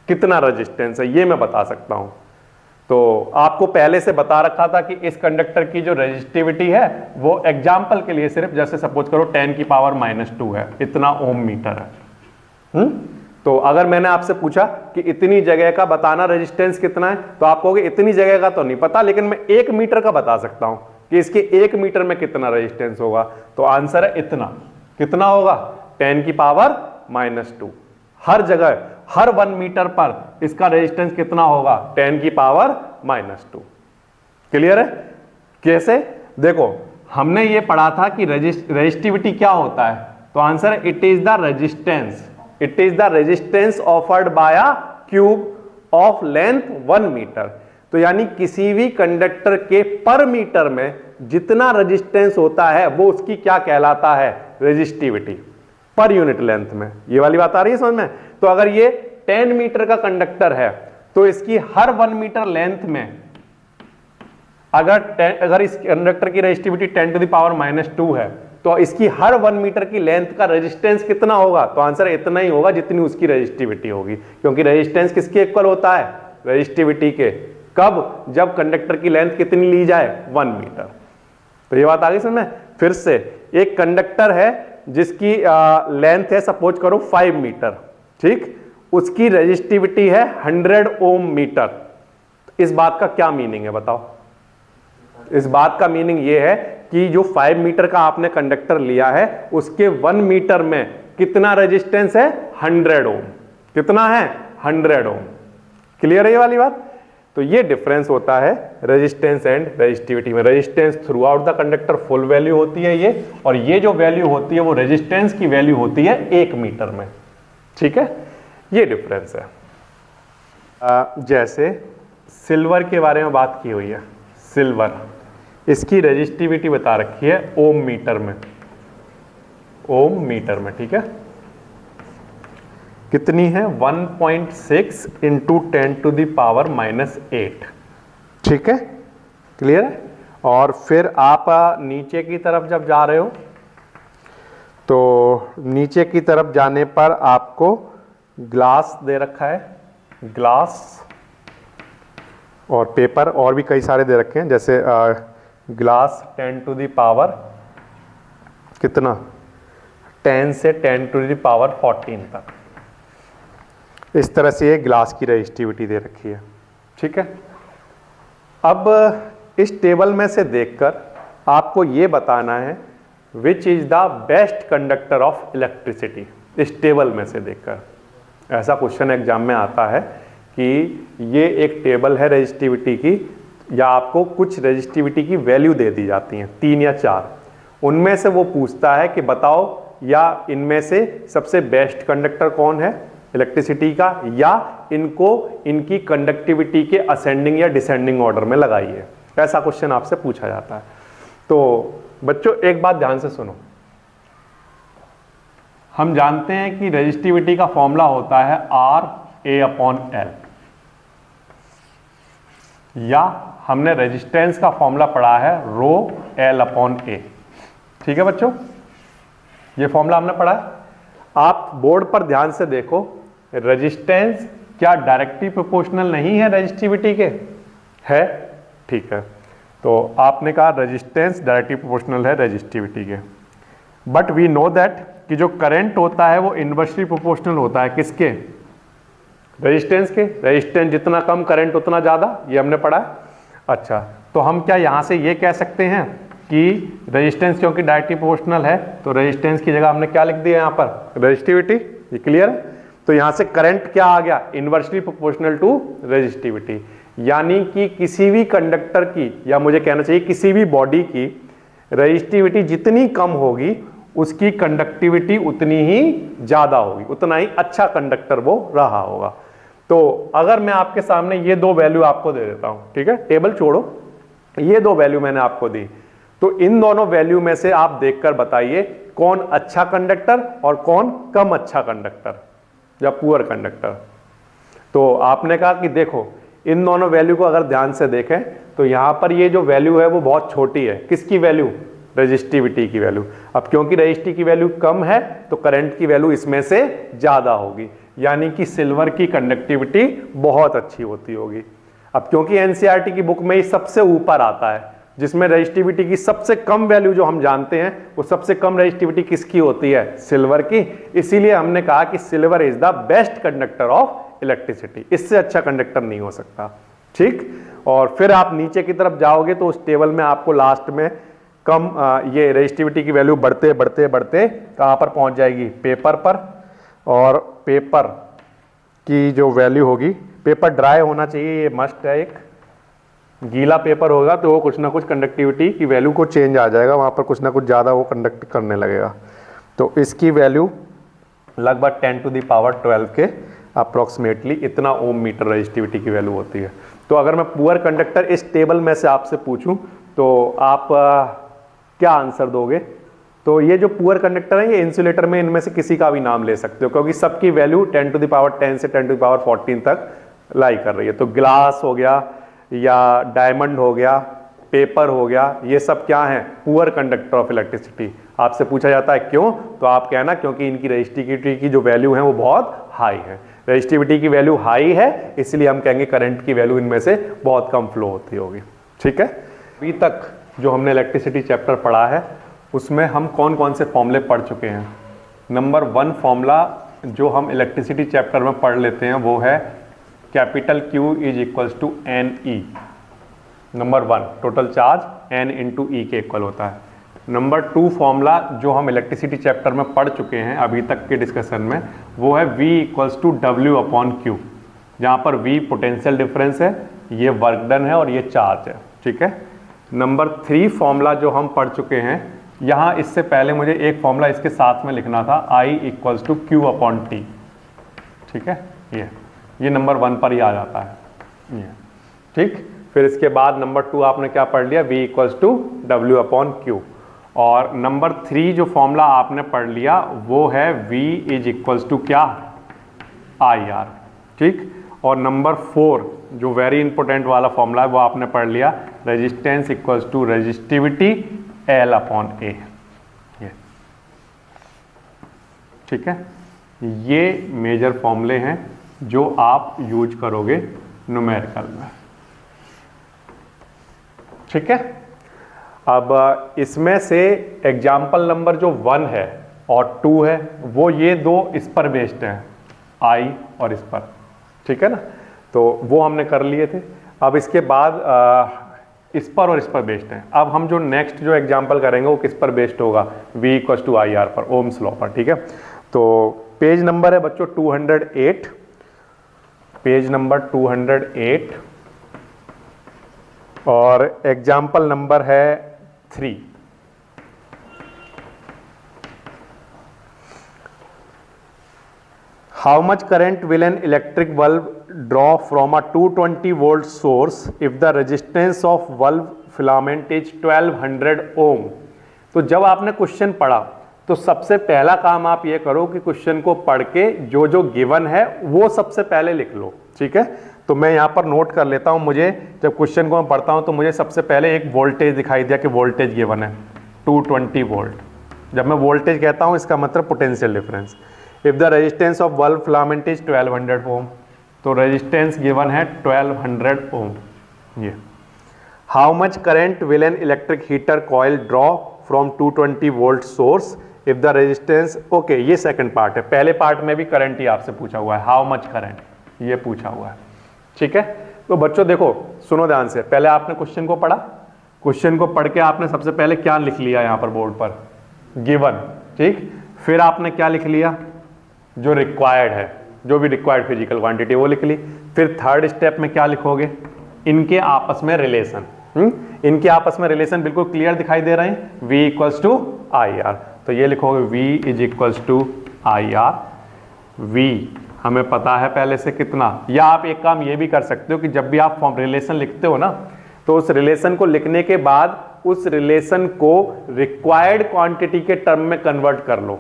कितना रेजिस्टेंस है ये मैं बता सकता हूं। तो आपको पहले से बता रखा था कि इस कंडक्टर की जो रेजिस्टिविटी है वो एग्जाम्पल के लिए सिर्फ जैसे सपोज करो 10 की पावर -2 है, इतना ओम मीटर है। तो अगर मैंने आपसे पूछा कि इतनी जगह का बताना रेजिस्टेंस कितना है, तो आप कहोगे इतनी जगह का तो नहीं पता, लेकिन मैं 1 मीटर का बता सकता हूं कि इसके 1 मीटर में कितना रेजिस्टेंस होगा। तो आंसर है इतना। कितना होगा? 10 की पावर -2। हर जगह हर 1 मीटर पर इसका रेजिस्टेंस कितना होगा? 10 की पावर -2। क्लियर है? कैसे? देखो हमने ये पढ़ा था कि रेजिस्टिविटी क्या होता है, तो आंसर है it is the resistance, it is the resistance offered by a cube of length 1 metre. तो यानी किसी भी कंडक्टर के पर मीटर में जितना रेजिस्टेंस होता है वो उसकी क्या कहलाता है? रेजिस्टिविटी पर यूनिट लेंथ में। ये वाली बात आ रही है समझ में? तो अगर ये 10 मीटर का कंडक्टर है तो इसकी हर 1 मीटर लेंथ में अगर इस कंडक्टर की रेजिस्टिविटी 10 टू द पावर -2 है तो इसकी हर 1 मीटर की लेंथ का रेजिस्टेंस कितना होगा? तो आंसर इतना ही होगा जितनी उसकी रेजिस्टिविटी होगी, क्योंकि रेजिस्टेंस किसके इक्वल होता है? रेजिस्टिविटी के। कब? जब कंडक्टर की लेंथ कितनी ली जाए? 1 मीटर। तो ये बात आ गई समझ में? फिर से एक कंडक्टर है जिसकी लेंथ है सपोज करो 5 मीटर, ठीक, उसकी रेजिस्टिविटी है 100 ओम मीटर। इस बात का क्या मीनिंग है बताओ? इस बात का मीनिंग यह है कि जो 5 मीटर का आपने कंडक्टर लिया है उसके 1 मीटर में कितना रेजिस्टेंस है? 100 ओम। कितना है? 100 ओम। क्लियर है ये वाली बात? तो ये डिफरेंस होता है रेजिस्टेंस एंड रेजिस्टिविटी में। Resistance through out the conductor full value होती है ये, और ये जो वैल्यू होती है वो रेजिस्टेंस की वैल्यू होती है 1 मीटर में, ठीक है। ये डिफरेंस है। जैसे सिल्वर के बारे में बात की हुई है, सिल्वर, इसकी रेजिस्टिविटी बता रखी है ओम मीटर में, ओम मीटर में, ठीक है। कितनी है? 1.6 इंटू 10 टू द पावर -8, ठीक है। क्लियर है? और फिर आप नीचे की तरफ जब जा रहे हो तो नीचे की तरफ जाने पर आपको ग्लास दे रखा है, ग्लास और पेपर और भी कई सारे दे रखे हैं, जैसे ग्लास 10 टू द पावर कितना? 10 से 10 टू द पावर 14 तक। इस तरह से ये ग्लास की रेजिस्टिविटी दे रखी है, ठीक है। अब इस टेबल में से देखकर आपको ये बताना है which is the best conductor of electricity. इस टेबल में से देखकर ऐसा क्वेश्चन एग्जाम में आता है कि ये एक टेबल है रेजिस्टिविटी की, या आपको कुछ रेजिस्टिविटी की वैल्यू दे दी जाती हैं 3 या 4, उनमें से वो पूछता है कि बताओ या इनमें से सबसे बेस्ट कंडक्टर कौन है इलेक्ट्रिसिटी का, या इनको इनकी कंडक्टिविटी के असेंडिंग या डिसेंडिंग ऑर्डर में लगाइए। ऐसा क्वेश्चन आपसे पूछा जाता है। तो बच्चों एक बात ध्यान से सुनो, हम जानते हैं कि रेजिस्टिविटी का फॉर्मूला होता है RA/L, या हमने रेजिस्टेंस का फॉर्मूला पढ़ा है ρL/A। ठीक है बच्चों, ये फॉर्मूला हमने पढ़ा है। आप बोर्ड पर ध्यान से देखो, रेजिस्टेंस क्या डायरेक्टली प्रोपोर्शनल नहीं है रेजिस्टिविटी के? है, ठीक है। तो आपने कहा रेजिस्टेंस डायरेक्टली प्रोपोर्शनल है रेजिस्टिविटी के, बट वी नो दैट कि जो करंट होता है वो इनवर्सली प्रोपोर्शनल होता है किसके? रेजिस्टेंस के। रेजिस्टेंस जितना कम करंट उतना ज़्यादा, ये हमने पढ़ा है। अच्छा, तो हम क्या यहाँ से ये कह सकते हैं कि रेजिस्टेंस क्योंकि डायरेक्टली प्रोपोर्शनल है तो रेजिस्टेंस की जगह हमने क्या लिख दिया यहाँ पर? रेजिस्टिविटी। ये क्लियर है? तो यहाँ से करंट क्या आ गया? Inversely proportional to resistivity. यानी कि किसी भी कंडक्टर की, या मुझे कहना चाहिए किसी भी बॉडी की रेजिस्टिविटी जितनी कम होगी उसकी कंडक्टिविटी उतनी ही ज़्यादा होगी, उतना ही अच्छा कंडक्टर वो रहा होगा। तो अगर मैं आपके सामने ये दो वैल्यू आपको दे देता हूं, ठीक है, टेबल छोड़ो, ये दो वैल्यू मैंने आपको दी, तो इन दोनों वैल्यू में से आप देखकर बताइए कौन अच्छा कंडक्टर और कौन कम अच्छा कंडक्टर या पुअर कंडक्टर। तो आपने कहा कि देखो इन दोनों वैल्यू को अगर ध्यान से देखें तो यहां पर ये जो वैल्यू है वो बहुत छोटी है। किसकी वैल्यू? रेजिस्टिविटी की वैल्यू। अब क्योंकि रेजिस्टिविटी की वैल्यू कम है तो करंट की वैल्यू इसमें से ज्यादा होगी, यानी कि सिल्वर की कंडक्टिविटी बहुत अच्छी होती होगी। अब क्योंकि एनसीईआरटी की बुक में ये सबसे ऊपर आता है, जिसमें रेजिस्टिविटी की सबसे कम वैल्यू जो हम जानते हैं वो सबसे कम रेजिस्टिविटी किसकी होती है? सिल्वर की। इसीलिए हमने कहा कि silver is the best conductor of electricity, इससे अच्छा कंडक्टर नहीं हो सकता। ठीक, और फिर आप नीचे की तरफ जाओगे तो उस टेबल में आपको लास्ट में कम ये रेजिस्टिविटी की वैल्यू बढ़ते बढ़ते बढ़ते कहां पर पहुंच जाएगी? पेपर पर। और पेपर की जो वैल्यू होगी, पेपर ड्राई होना चाहिए, ये मस्ट है, एक गीला पेपर होगा तो वो कुछ ना कुछ कंडक्टिविटी की वैल्यू को चेंज आ जाएगा, वहां पर कुछ ना कुछ ज़्यादा वो कंडक्ट करने लगेगा। तो इसकी वैल्यू लगभग 10⁻12 के अप्रोक्सीमेटली इतना ओम मीटर रेजिस्टिविटी की वैल्यू होती है। तो अगर मैं पुअर कंडक्टर इस टेबल में से आपसे पूछूं तो आप क्या आंसर दोगे? तो ये जो पुअर कंडक्टर है ये इंसुलेटर में इनमें से किसी का भी नाम ले सकते हो, क्योंकि सबकी वैल्यू 10⁻10 से 10⁻14 तक लाई कर रही है। तो ग्लास हो गया या डायमंड हो गया, पेपर हो गया, ये सब क्या है? Poor conductor of electricity. आपसे पूछा जाता है क्यों, तो आप कहना क्योंकि इनकी रेजिस्टिविटी की जो वैल्यू है वो बहुत हाई है। रेजिस्टिविटी की वैल्यू हाई है इसलिए हम कहेंगे करंट की वैल्यू इनमें से बहुत कम फ्लो होती होगी। ठीक है, अभी तक जो हमने इलेक्ट्रिसिटी चैप्टर पढ़ा है उसमें हम कौन कौन से फॉर्मूले पढ़ चुके हैं? नंबर 1 फॉर्मूला जो हम इलेक्ट्रिसिटी चैप्टर में पढ़ लेते हैं वो है capital Q is equals to NE। Number 1 total charge N into E के इक्वल होता है। नंबर 2 फॉर्मूला जो हम इलेक्ट्रिसिटी चैप्टर में पढ़ चुके हैं अभी तक के डिस्कशन में वो है V इक्वल्स टू W/Q, जहाँ पर V पोटेंशियल डिफरेंस है, ये वर्क डन है और ये चार्ज है। ठीक है। नंबर 3 फॉर्मूला जो हम पढ़ चुके हैं, यहाँ इससे पहले मुझे एक फॉर्मूला इसके साथ में लिखना था, I इक्वल्स टू Q/T। ठीक है, ये नंबर 1 पर ही आ जाता है ये। ठीक, फिर इसके बाद नंबर 2 आपने क्या पढ़ लिया? V equals to W/Q। और नंबर 3 जो फॉर्मूला आपने पढ़ लिया वो है V इज इक्वल्स टू क्या? IR। ठीक, और नंबर 4 जो वेरी इंपॉर्टेंट वाला फॉर्मूला है वो आपने पढ़ लिया, resistance equals to resistivity L/A। ठीक है, ये मेजर फॉर्मूले हैं जो आप यूज करोगे न्यूमेरिकल में। ठीक है, अब इसमें से एग्जाम्पल नंबर जो 1 है और 2 है वो ये दो इस पर बेस्ड हैं, I और इस पर। ठीक है ना, तो वो हमने कर लिए थे। अब इसके बाद इस पर और इस पर बेस्ड हैं। अब हम जो नेक्स्ट जो एग्जाम्पल करेंगे वो किस पर बेस्ड होगा? V इक्वल्स टू IR पर, ओम्स लॉ पर। ठीक है, तो पेज नंबर है बच्चों 208 पेज नंबर 208 और एग्जाम्पल नंबर है 3। How much current will an electric bulb draw from a 220 volt source if the resistance of bulb filament is 1200 ohm? तो जब आपने क्वेश्चन पढ़ा तो सबसे पहला काम आप ये करो कि क्वेश्चन को पढ़ के जो जो गिवन है वो सबसे पहले लिख लो, ठीक है। तो मैं यहाँ पर नोट कर लेता हूँ, मुझे जब क्वेश्चन को मैं पढ़ता हूँ तो मुझे सबसे पहले एक वोल्टेज दिखाई दिया कि वोल्टेज गिवन है 220 वोल्ट। जब मैं वोल्टेज कहता हूँ इसका मतलब potential difference. If the resistance of bulb filament is 1200 ओम, तो रेजिस्टेंस गिवन है 1200 ओम। ये how much current will an electric heater coil draw from 220 volt source if the resistance, okay ये सेकंड पार्ट है। पहले पार्ट में भी करंट ही आपसे पूछा हुआ है, हाउ मच करंट ये पूछा हुआ है, ठीक है। तो बच्चों देखो सुनो ध्यान से, पहले आपने क्वेश्चन को पढ़ा, क्वेश्चन को पढ़ के आपने सबसे पहले क्या लिख लिया यहाँ पर बोर्ड पर, गिवन, ठीक। फिर आपने क्या लिख लिया, जो रिक्वायर्ड है, जो भी रिक्वायर्ड फिजिकल क्वांटिटी वो लिख ली। फिर थर्ड स्टेप में क्या लिखोगे, इनके आपस में रिलेशन। इनके आपस में रिलेशन बिल्कुल क्लियर दिखाई दे रहे हैं, V equals to I R. तो ये लिखोगे V is equals to I R. V हमें पता है पहले से कितना, या आप एक काम ये भी कर सकते हो कि जब भी आप फॉर्म रिलेशन लिखते हो ना, तो उस रिलेशन को लिखने के बाद उस रिलेशन को रिक्वायर्ड क्वांटिटी के टर्म में कन्वर्ट कर लो।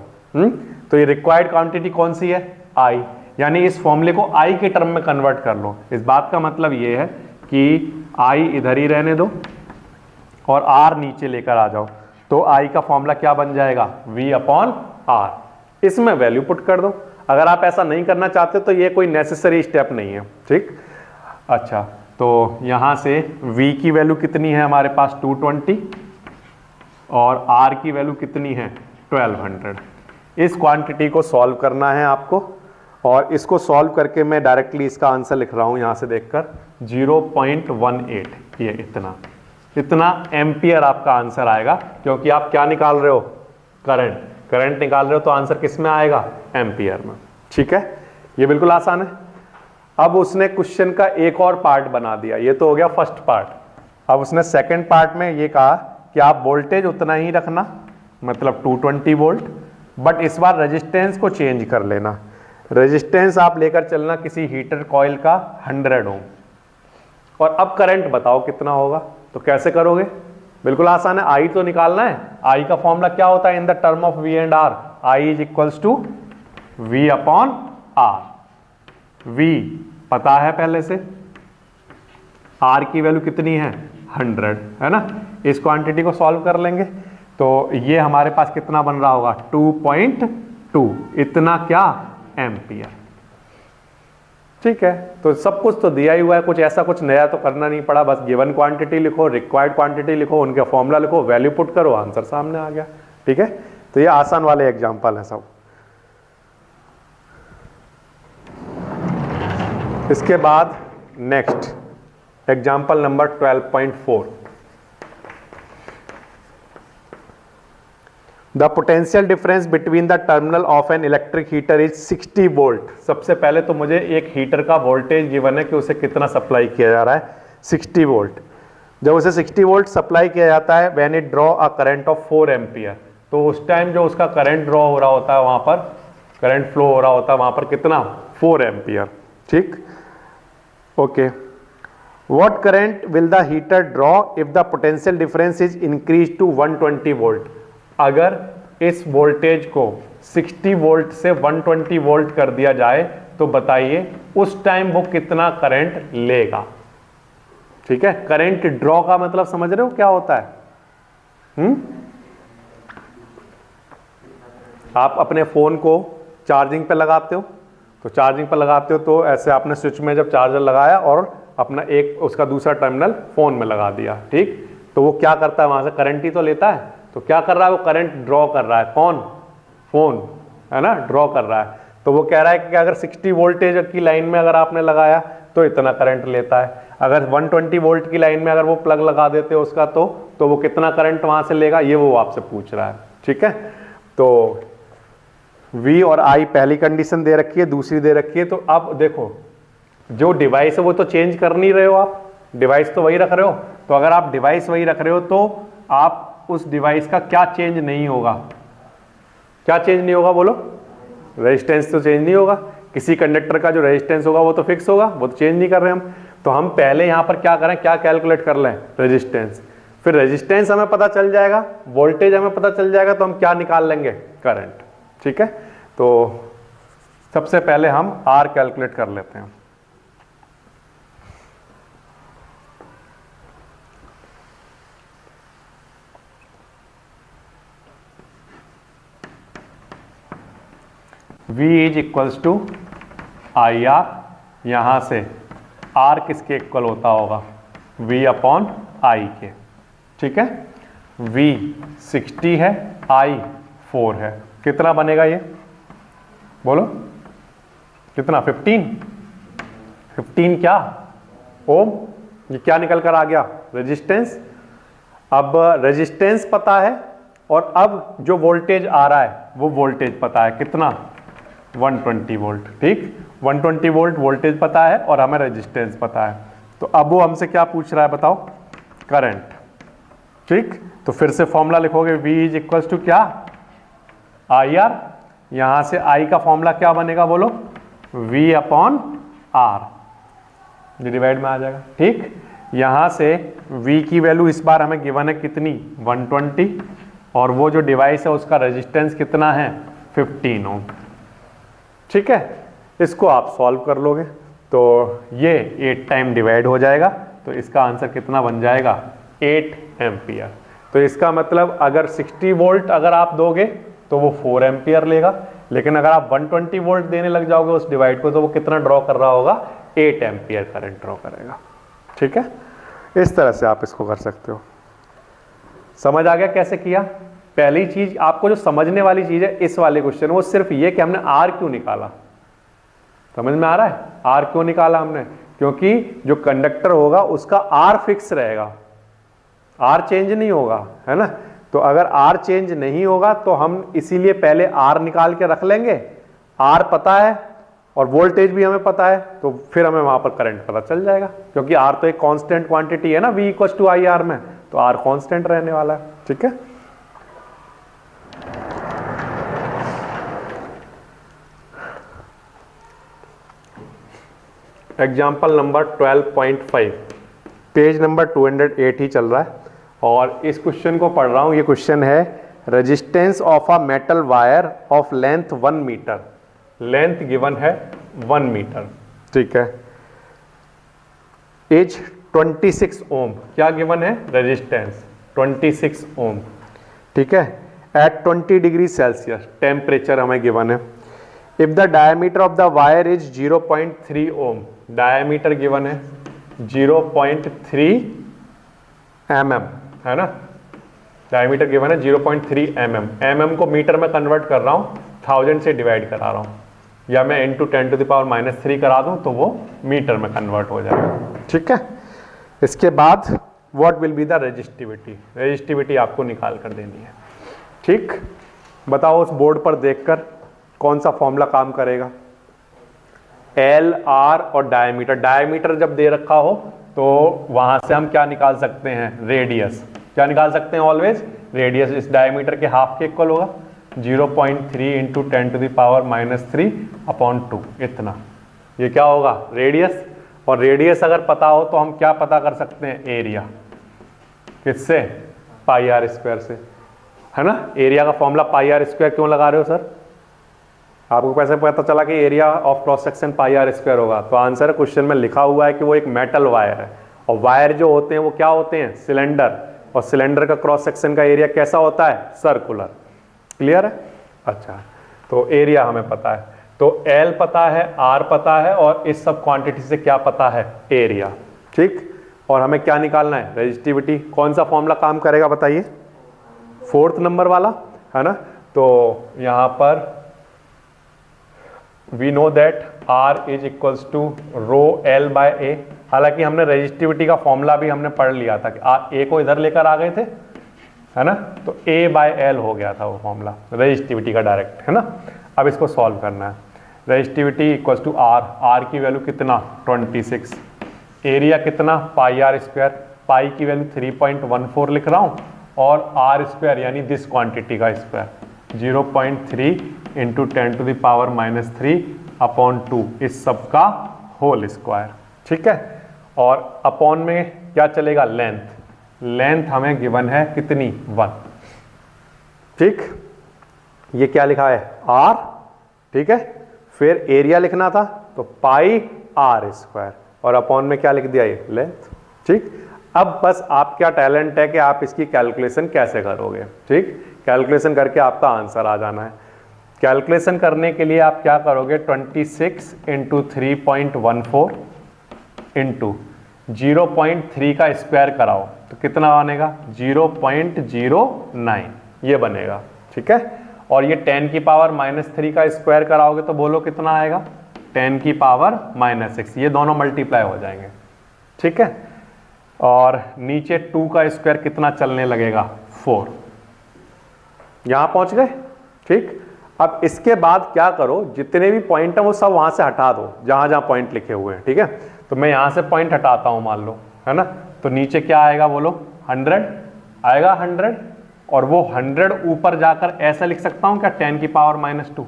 तो ये रिक्वायर्ड क्वांटिटी कौन सी है, I, यानी इस फॉर्मूले को I के टर्म में कन्वर्ट कर लो। इस बात का मतलब ये है कि I इधर ही रहने दो और R नीचे लेकर आ जाओ, तो I का फॉर्मूला क्या बन जाएगा, V अपॉन R। इसमें वैल्यू पुट कर दो। अगर आप ऐसा नहीं करना चाहते तो ये कोई नेसेसरी स्टेप नहीं है, ठीक। अच्छा, तो यहां से V की वैल्यू कितनी है हमारे पास 220 और R की वैल्यू कितनी है 1200। इस क्वांटिटी को सॉल्व करना है आपको, और इसको सॉल्व करके मैं डायरेक्टली इसका आंसर लिख रहा हूं यहां से देखकर 0.18। ये इतना एम्पियर आपका आंसर आएगा, क्योंकि आप क्या निकाल रहे हो, करंट निकाल रहे हो, तो आंसर किस में आएगा, एम्पियर में, ठीक है। ये बिल्कुल आसान है। अब उसने क्वेश्चन का एक और पार्ट बना दिया, ये तो हो गया फर्स्ट पार्ट। अब उसने सेकेंड पार्ट में ये कहा कि आप वोल्टेज उतना ही रखना, मतलब 220 वोल्ट, बट इस बार रेजिस्टेंस को चेंज कर लेना। रेजिस्टेंस आप लेकर चलना किसी हीटर कॉइल का 100 ओम, और अब करंट बताओ कितना होगा। तो कैसे करोगे, बिल्कुल आसान है, I तो निकालना है। I का फॉर्मूला क्या होता है in the term of V and R, I is equals to V upon R। V पता है पहले से, R की वैल्यू कितनी है 100, है ना। इस क्वांटिटी को सॉल्व कर लेंगे तो ये हमारे पास कितना बन रहा होगा 2.2, इतना क्या, एम्पियर, ठीक है। तो सब कुछ तो दिया ही हुआ है, कुछ ऐसा कुछ नया तो करना नहीं पड़ा, बस गिवन क्वांटिटी लिखो, रिक्वायर्ड क्वांटिटी लिखो, उनका फॉर्मूला लिखो, वैल्यू पुट करो, आंसर सामने आ गया, ठीक है। तो ये आसान वाले एग्जांपल है सब। इसके बाद next example number 12.4। The potential difference between the terminal of an electric heater is 60 volt. सबसे पहले तो मुझे एक हीटर का वोल्टेज गिवन है कि उसे कितना सप्लाई किया जा रहा है, 60 वोल्ट। जब उसे 60 वोल्ट सप्लाई किया जाता है when it draw a current of 4 ampere, तो उस टाइम जो उसका करंट ड्रॉ हो रहा होता है, वहां पर करंट फ्लो हो रहा होता है, वहां पर कितना, 4 एम्पियर, ठीक, okay. What current will the heater draw if the potential difference is increased to 120 volt. अगर इस वोल्टेज को 60 वोल्ट से 120 वोल्ट कर दिया जाए तो बताइए उस टाइम वो कितना करंट लेगा, ठीक है। करंट ड्रॉ का मतलब समझ रहे हो क्या होता है, आप अपने फोन को चार्जिंग पे लगाते हो, तो चार्जिंग पे लगाते हो तो ऐसे आपने स्विच में जब चार्जर लगाया और अपना एक उसका दूसरा टर्मिनल फोन में लगा दिया, ठीक, तो वो क्या करता है, वहां से करंट ही तो लेता है। तो क्या कर रहा है, वो करंट ड्रॉ कर रहा है, कौन, फोन, है ना, ड्रॉ कर रहा है। तो वो कह रहा है कि अगर 60 वोल्टेज की लाइन में अगर आपने लगाया तो इतना करंट लेता है, अगर 120 वोल्ट की लाइन में अगर वो प्लग लगा देते हो उसका तो वो कितना करंट वहां से लेगा, ये वो आपसे पूछ रहा है, ठीक है। तो V और I पहली कंडीशन दे रखी है, दूसरी दे रखी है। तो अब देखो जो डिवाइस है वो तो चेंज कर नहीं रहे हो आप, डिवाइस तो वही रख रहे हो। तो अगर आप डिवाइस वही रख रहे हो तो आप उस डिवाइस का क्या चेंज नहीं होगा, क्या चेंज नहीं होगा बोलो? रेजिस्टेंस तो चेंज नहीं होगा। किसी कंडक्टर का जो रेजिस्टेंस होगा वो तो फिक्स होगा, वो तो चेंज नहीं कर रहे हम। तो हम पहले यहां पर क्या करें, क्या कैलकुलेट कर लें? रेजिस्टेंस। फिर रेजिस्टेंस हमें पता चल जाएगा, वोल्टेज हमें पता चल जाएगा, तो हम क्या निकाल लेंगे? करंट। ठीक है, तो सबसे पहले हम आर कैलकुलेट कर लेते हैं। V is equals to I R, यहां से R किसके इक्वल होता होगा? V अपॉन I के। ठीक है, V 60 है, I 4 है, कितना बनेगा ये बोलो? कितना? 15 क्या ओम? ये क्या निकल कर आ गया? रेजिस्टेंस। अब रेजिस्टेंस पता है और अब जो वोल्टेज आ रहा है वो वोल्टेज पता है, कितना? 120 वोल्ट। ठीक, 120 वोल्ट वोल्टेज पता है और हमें रेजिस्टेंस पता है। तो अब वो हमसे क्या पूछ रहा है बताओ? करंट। ठीक, तो फिर से फॉर्मूला लिखोगे, V इज इक्वल्स टू क्या? आई आर। यहां से I का फॉर्मूला क्या बनेगा बोलो? V अपॉन R, ये डिवाइड में आ जाएगा। ठीक, यहां से V की वैल्यू इस बार हमें गिवन है कितनी? 120, और वो जो डिवाइस है उसका रेजिस्टेंस कितना है? 15 ओम। ठीक है, इसको आप सॉल्व कर लोगे तो ये 8 टाइम डिवाइड हो जाएगा, तो इसका आंसर कितना बन जाएगा? 8 एम्पियर। तो इसका मतलब अगर 60 वोल्ट अगर आप दोगे तो वो 4 एम्पियर लेगा, लेकिन अगर आप 120 वोल्ट देने लग जाओगे उस डिवाइड को तो वो कितना ड्रॉ कर रहा होगा? 8 एम्पियर करंट ड्रॉ करेगा। ठीक है, इस तरह से आप इसको कर सकते हो। समझ आ गया कैसे किया? पहली चीज आपको जो समझने वाली चीज है इस वाले क्वेश्चन वो सिर्फ ये कि हमने आर क्यों निकाला। समझ में आ रहा है? आर क्यों निकाला हमने? क्योंकि जो कंडक्टर होगा उसका आर फिक्स रहेगा, आर चेंज नहीं होगा, है ना। तो अगर आर चेंज नहीं होगा तो हम इसीलिए पहले आर निकाल के रख लेंगे, आर पता है और वोल्टेज भी हमें पता है, तो फिर हमें वहां पर करंट पता चल जाएगा, क्योंकि आर तो एक कांस्टेंट क्वांटिटी है ना V equal to I R में, तो आर कांस्टेंट रहने वाला है। ठीक है, एग्जाम्पल नंबर 12.5, पेज नंबर 208 ही चल रहा है और इस क्वेश्चन को पढ़ रहा हूं। ये क्वेश्चन है resistance of a metal wire of length 1 metre, length given है 1 मीटर। ठीक है, एज 26 ओम, क्या गिवन है? Resistance 26 ohm. ठीक है, एट 20 डिग्री सेल्सियस टेम्परेचर हमें गिवन है। If the diameter of the wire is 0.3 ohm, diameter given है 0.3 mm, है ना। डायमीटर गिवन है 0.3 mm, mm को मीटर में कन्वर्ट कर रहा हूं, 1000 से डिवाइड करा रहा हूं, या मैं इंटू 10⁻³ करा दूं तो वो मीटर में कन्वर्ट हो जाएगा। ठीक है, इसके बाद what will be the resistivity, resistivity आपको निकाल कर देनी है। ठीक, बताओ उस बोर्ड पर देखकर कौन सा फॉर्मूला काम करेगा? एल, आर और डायमीटर। डायमीटर जब दे रखा हो तो वहां से हम क्या निकाल सकते हैं? रेडियस। क्या निकाल सकते हैं? ऑलवेज रेडियस इस डायमीटर के हाफ के इक्वल होगा, 0.3 इंटू 10⁻³ अपॉन 2, इतना। ये क्या होगा? रेडियस। और रेडियस अगर पता हो तो हम क्या पता कर सकते हैं? एरिया। किससे? πr² से, है ना। एरिया का फॉर्मूला πr² क्यों लगा रहे हो सर? आपको कैसे पता चला कि area of cross section πr² होगा? तो आंसर क्वेश्चन में लिखा हुआ है कि वो एक मेटल वायर है, और वायर जो होते हैं वो क्या होते हैं? सिलेंडर, और सिलेंडर का क्रॉस सेक्शन का एरिया कैसा होता है? सर्कुलर। क्लियर है? अच्छा, तो एरिया हमें पता है, तो एल पता है, आर पता है, और इस सब क्वांटिटी से क्या पता है? एरिया। ठीक, और हमें क्या निकालना है? रेजिस्टिविटी। कौन सा फॉर्मूला काम करेगा बताइए? 4th नंबर वाला, है ना। तो यहां पर we know that R is equals to ρL/A। हालांकि हमने रेजिस्टिविटी का फॉर्मूला भी हमने पढ़ लिया था कि A को इधर लेकर आ गए थे, है ना, तो A/L हो गया था वो फॉर्मूला रेजिस्टिविटी का डायरेक्ट, है ना। अब इसको सॉल्व करना है। Resistivity equal to R, R की वैल्यू कितना 26, एरिया कितना पाई आर स्क्वायर, पाई की वैल्यू 3.14 लिख रहा हूँ और आर स्क्वायर यानी दिस क्वांटिटी का स्क्वायर 0.3 इंटू 10⁻³ अपॉन 2 इस सब का होल स्क्वायर। ठीक है, और अपॉन में क्या चलेगा लेंथ, लेंथ हमें गिवन है कितनी 1। ठीक, ये क्या लिखा है आर। ठीक है, फिर एरिया लिखना था तो पाई आर स्क्वायर और अपॉन में क्या लिख दिया ये लेंथ। ठीक, अब बस आप क्या टैलेंट है कि आप इसकी कैलकुलेशन कैसे करोगे। ठीक, कैलकुलेशन करके आपका आंसर आ जाना है। कैलकुलेशन करने के लिए आप क्या करोगे 26 इंटू 3.14 इंटू 0.3 का स्क्वायर कराओ तो कितना बनेगा 0.09 ये बनेगा। ठीक है, और ये 10⁻³ का स्क्वायर कराओगे तो बोलो कितना आएगा 10⁻⁻6, ये दोनों मल्टीप्लाई हो जाएंगे। ठीक है, और नीचे 2 का स्क्वायर कितना चलने लगेगा 4। यहां पहुंच गए। ठीक, अब इसके बाद क्या करो जितने भी पॉइंट है वो सब वहां से हटा दो जहां जहां पॉइंट लिखे हुए हैं। ठीक है, तो मैं यहां से पॉइंट हटाता हूं मान लो, है ना, तो नीचे क्या आएगा बोलो 100 आएगा 100, और वो 100 ऊपर जाकर ऐसा लिख सकता हूं क्या 10⁻²।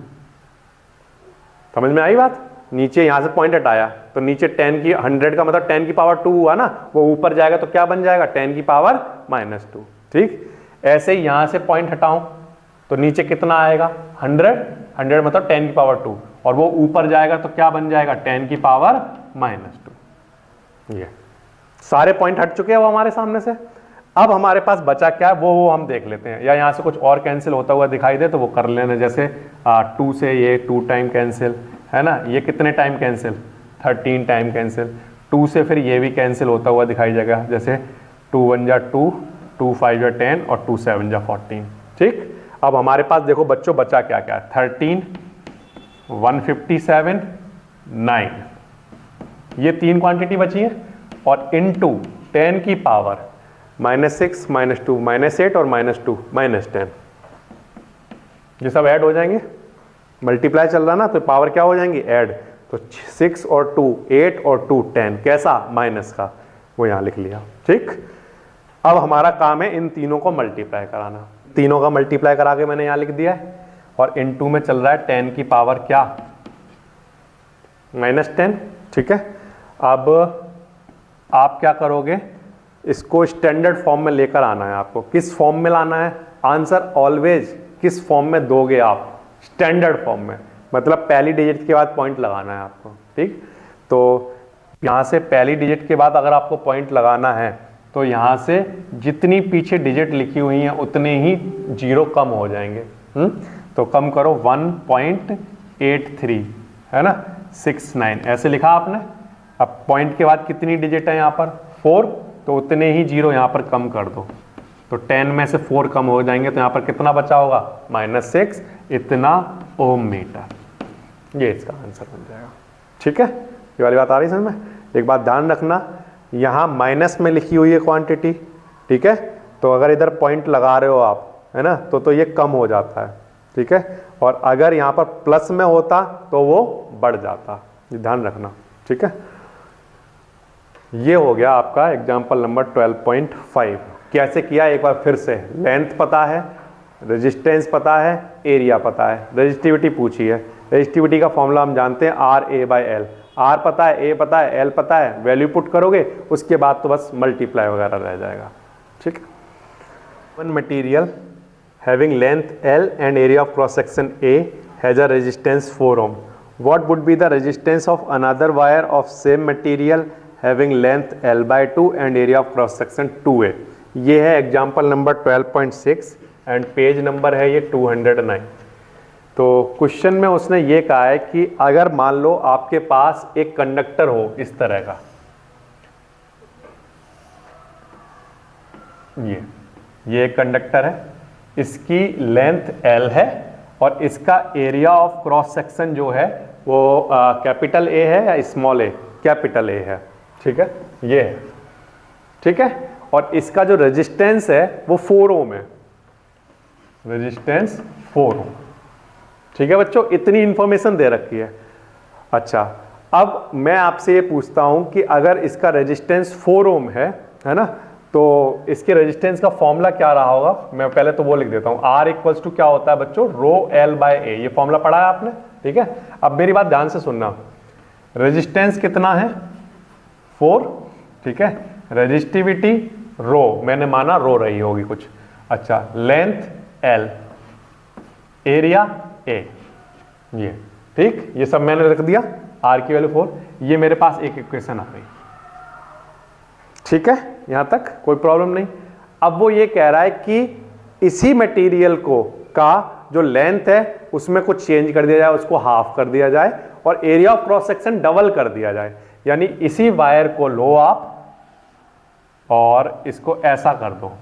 समझ में आई बात। नीचे यहां से पॉइंट हटाया तो नीचे 100 का मतलब 10⁻² हुआ ना, वो ऊपर जाएगा तो क्या बन जाएगा 10⁻²। ठीक, ऐसे ही यहां से पॉइंट हटाऊं तो नीचे कितना आएगा 100 मतलब 10⁻², और वो ऊपर जाएगा तो क्या बन जाएगा 10⁻²। ये सारे पॉइंट हट चुके हैं वो हमारे सामने से। अब हमारे पास बचा क्या है वो हम देख लेते हैं, या यहां से कुछ और कैंसिल होता हुआ दिखाई दे तो वो कर लेना। जैसे 2 से ये 2 टाइम कैंसिल, है ना, ये कितने टाइम कैंसिल 13 टाइम कैंसिल। 2 से फिर ये भी कैंसिल होता हुआ दिखाई देगा, जैसे 2 1 जा 2, 2 5 जा 10 और 2 7 जा 14। ठीक, अब हमारे पास देखो बच्चों बचा क्या क्या है 13, 157, 9, ये 3 क्वांटिटी बची है, और इनटू 10⁻⁻6 -2 -2 -8 और -2 -10, ये सब ऐड हो जाएंगे। मल्टीप्लाई चल रहा ना तो पावर क्या हो जाएंगी ऐड, तो 6 और 2 8 और 2 10, कैसा माइनस का, वो यहां लिख लिया। ठीक, अब हमारा काम है इन तीनों को मल्टीप्लाई कराना। तीनों का मल्टीप्लाई करा के मैंने यहां लिख दिया है, और इनटू में चल रहा है 10 की पावर क्या -10। ठीक है, अब आप क्या करोगे इसको स्टैंडर्ड फॉर्म में लेकर आना है आपको। किस फॉर्म में लाना है, आंसर ऑलवेज किस फॉर्म में दोगे आप, स्टैंडर्ड फॉर्म में, मतलब पहली डिजिट के बाद पॉइंट लगाना है आपको। ठीक, तो यहां से पहली डिजिट के बाद अगर आपको पॉइंट लगाना है तो यहां से जितनी पीछे डिजिट लिखी हुई हैं उतने ही जीरो कम हो जाएंगे। तो कम करो 1.83, है ना, 69 ऐसे लिखा आपने। अब पॉइंट के बाद कितनी डिजिट है यहाँ पर 4, तो उतने ही जीरो यहाँ पर कम कर दो, तो 10 में से 4 कम हो जाएंगे, तो यहाँ पर कितना बचा होगा -6, इतना ओम मीटर। ये इसका आंसर बन जाएगा। ठीक है, ये वाली बात आ रही है समझ में। एक बात ध्यान रखना, यहाँ माइनस में लिखी हुई है क्वांटिटी, ठीक है, तो अगर इधर पॉइंट लगा रहे हो आप, है ना, तो ये कम हो जाता है। ठीक है, और अगर यहाँ पर प्लस में होता तो वो बढ़ जाता, ये ध्यान रखना। ठीक है, ये हो गया आपका एग्जाम्पल नंबर 12.5। कैसे किया एक बार फिर से, लेंथ पता है, रेजिस्टेंस पता है, एरिया पता है, रेजिस्टिविटी पूछी है। रेजिस्टिविटी का फॉर्मूला हम जानते हैं RA/L, R पता है, A पता है, L पता है, वैल्यू पुट करोगे उसके बाद तो बस मल्टीप्लाई वगैरह रह जाएगा। ठीक है, one material having length L and area of cross section A has a resistance 4 ohm. What would be the resistance of another wire of same material having length L/2 and area of cross section 2A? ये है example number 12.6 and page number है ये 209। तो question में उसने ये कहा है कि अगर मान लो आपके पास एक कंडक्टर हो इस तरह का, ये एक कंडक्टर है, इसकी लेंथ L है और इसका एरिया ऑफ क्रॉस सेक्शन जो है वो कैपिटल A है या स्मॉल a, कैपिटल A है। ठीक है, ये है। ठीक है, और इसका जो रेजिस्टेंस है वो 4 ओम है, रेजिस्टेंस 4 ओम। ठीक है बच्चों, इतनी इंफॉर्मेशन दे रखी है। अच्छा, अब मैं आपसे ये पूछता हूं कि अगर इसका रेजिस्टेंस 4 ओम है ना, तो इसके रेजिस्टेंस का फॉर्मूला क्या रहा होगा? मैं पहले तो वो लिख देता हूं, R इक्वल्स टू क्या होता है बच्चों? रो एल बाय ए। ये फॉर्मूला पढ़ा है आपने, ठीक है। अब मेरी बात ध्यान से सुनना, रेजिस्टेंस कितना है? 4, ठीक है। रेजिस्टिविटी रो, मैंने माना रो रही होगी कुछ। अच्छा, लेंथ एल, एरिया ए, ये ठीक, ये सब मैंने रख दिया। आर की वैल्यू 4, ये मेरे पास एक इक्वेशन आ गई, ठीक है। यहां तक कोई प्रॉब्लम नहीं। अब वो ये कह रहा है कि इसी मटेरियल को का जो लेंथ है उसमें कुछ चेंज कर दिया जाए, उसको हाफ कर दिया जाए और area of cross section double कर दिया जाए। यानी इसी वायर को लो आप और इसको ऐसा कर दो,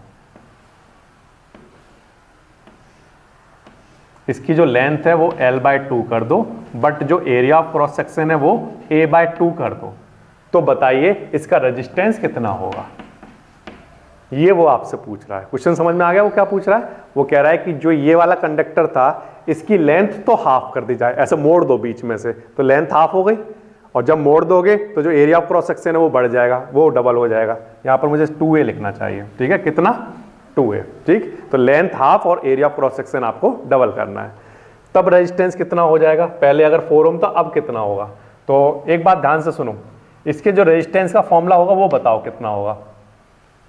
इसकी जो लेंथ है वो l/2 कर दो, बट जो एरिया ऑफ क्रॉस सेक्शन है वो a/2 कर दो। तो बताइए इसका रेजिस्टेंस कितना होगा? ये वो आपसे पूछ रहा है। क्वेश्चन समझ में आ गया वो क्या पूछ रहा है? वो कह रहा है कि जो ये वाला कंडक्टर था इसकी लेंथ तो हाफ कर दी जाए, ऐसे मोड़ दो बीच में से, तो लेंथ हाफ हो गई, और जब मोड़ दोगे तो जो एरिया ऑफ क्रॉस सेक्शन है वो बढ़ जाएगा, वो डबल हो जाएगा। यहां पर मुझे 2a लिखना चाहिए, ठीक है। कितना? 2a, ठीक। तो लेंथ हाफ और एरिया ऑफ क्रॉस सेक्शन आपको डबल करना है। तब रेजिस्टेंस कितना हो जाएगा? पहले अगर 4 ओम था, अब कितना होगा? तो एक बात ध्यान से सुनो, इसके जो रेजिस्टेंस का फॉर्मूला होगा वो बताओ कितना होगा।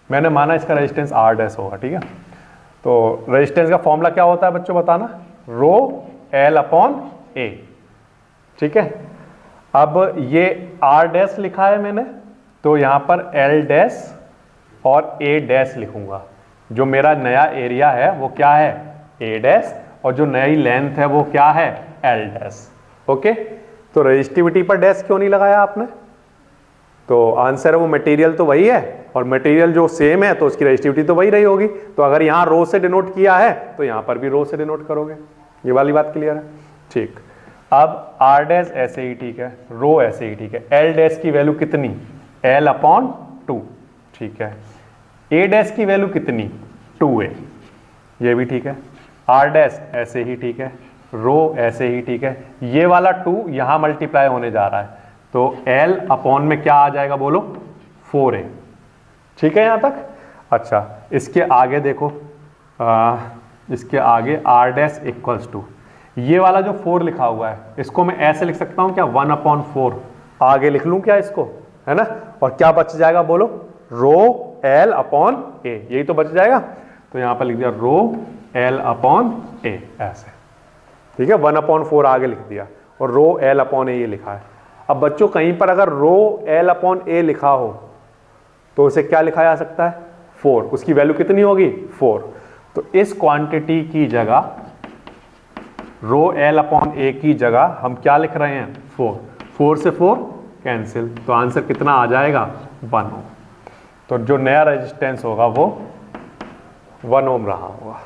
मैंने माना इसका रेजिस्टेंस R डैश होगा, ठीक है। तो रेजिस्टेंस का फॉर्मूला क्या होता है बच्चों, बताना? रो L/A, ठीक है। अब ये R डैश लिखा है मैंने, तो यहां पर L डैश और A डैश लिखूंगा। जो मेरा नया एरिया है वो क्या है? A डैश, और जो नई लेंथ है वो क्या है? L dash. ओके, तो रेजिस्टिविटी पर डैश क्यों नहीं लगाया आपने? तो आंसर है वो मटेरियल तो वही है, और मटेरियल जो सेम है तो उसकी रेजिस्टिविटी तो वही रही होगी। तो अगर यहां रो से डिनोट किया है तो यहां पर भी रो से डिनोट करोगे। ये वाली बात क्लियर है, ठीक। अब R डैश ऐसे ही ठीक है, रो ऐसे ही ठीक है। L डैश की वैल्यू कितनी? L/2, ठीक है। A डैश की वैल्यू कितनी? 2a, ये भी ठीक है। R डैश ऐसे ही ठीक है, रो ऐसे ही ठीक है। ये वाला 2 यहां मल्टीप्लाई होने जा रहा है, तो L/ में क्या आ जाएगा बोलो? 4a, ठीक है यहां तक। अच्छा, इसके आगे देखो, इसके आगे R डैश इक्वल्स टू, ये वाला जो 4 लिखा हुआ है इसको मैं ऐसे लिख सकता हूं क्या? 1/4 आगे लिख लूं क्या इसको, है ना। और क्या बच जाएगा बोलो? रो L/A, यही तो बच जाएगा। तो यहां पर लिख दिया रो L/A ऐसे, ठीक है। 1/4 आगे लिख दिया और रो L/A ये लिखा है। अब बच्चों कहीं पर अगर रो L/A लिखा हो तो उसे क्या लिखा जा सकता है? 4। उसकी वैल्यू कितनी होगी? 4। तो इस क्वांटिटी की जगह, रो L/A की जगह हम क्या लिख रहे हैं? 4। 4 से 4 कैंसिल, तो आंसर कितना आ जाएगा? 1 ओम। तो जो नया रेजिस्टेंस होगा वो 1 ओम रहा होगा,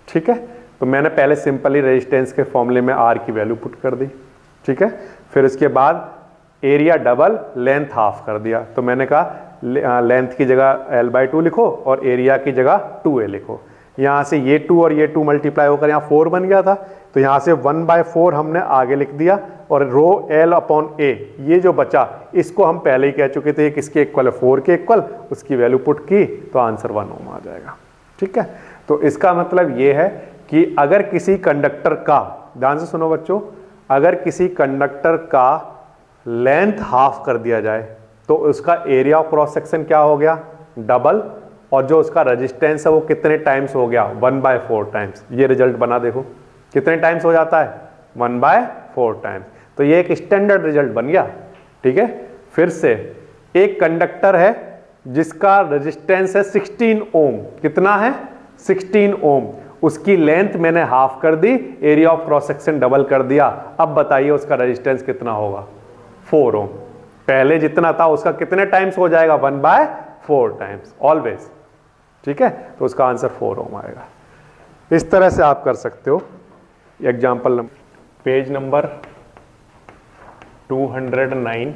ठीक है। तो मैंने पहले सिंपली रेजिस्टेंस के फॉर्मूले में R की वैल्यू पुट कर दी, ठीक है। फिर उसके बाद एरिया डबल, लेंथ हाफ कर दिया। तो मैंने कहा लेंथ की जगह L/2 लिखो और एरिया की जगह 2a लिखो। यहाँ से ये 2 और ये 2 मल्टीप्लाई होकर यहाँ 4 बन गया था, तो यहाँ से 1/4 हमने आगे लिख दिया, और रो L/A ये जो बचा इसको हम पहले ही कह चुके थे किसके इक्वल है? 4 के इक्वल। उसकी वैल्यू पुट की तो आंसर 1 ओम आ जाएगा, ठीक है। तो इसका मतलब ये है कि अगर किसी कंडक्टर का, ध्यान से सुनो बच्चों, अगर किसी कंडक्टर का लेंथ हाफ कर दिया जाए तो उसका एरिया ऑफ क्रॉस सेक्शन क्या हो गया? डबल, और जो उसका रेजिस्टेंस है वो कितने टाइम्स हो गया? 1/4 टाइम्स। ये रिजल्ट बना देखो कितने टाइम्स हो जाता है? 1/4 टाइम्स। तो ये एक स्टैंडर्ड रिजल्ट बन गया, ठीक है। फिर से एक कंडक्टर है जिसका रेजिस्टेंस है 16 ओम। कितना है? 16 ओम। उसकी लेंथ मैंने हाफ कर दी, area of cross section double कर दिया। अब बताइए उसका रेजिस्टेंस कितना होगा? 4 ओम। पहले जितना था उसका कितने टाइम्स हो जाएगा? 1/4 टाइम्स ऑलवेज, ठीक है। तो उसका आंसर 4 ओम आएगा। इस तरह से आप कर सकते हो। एग्जाम्पल पेज नंबर 209,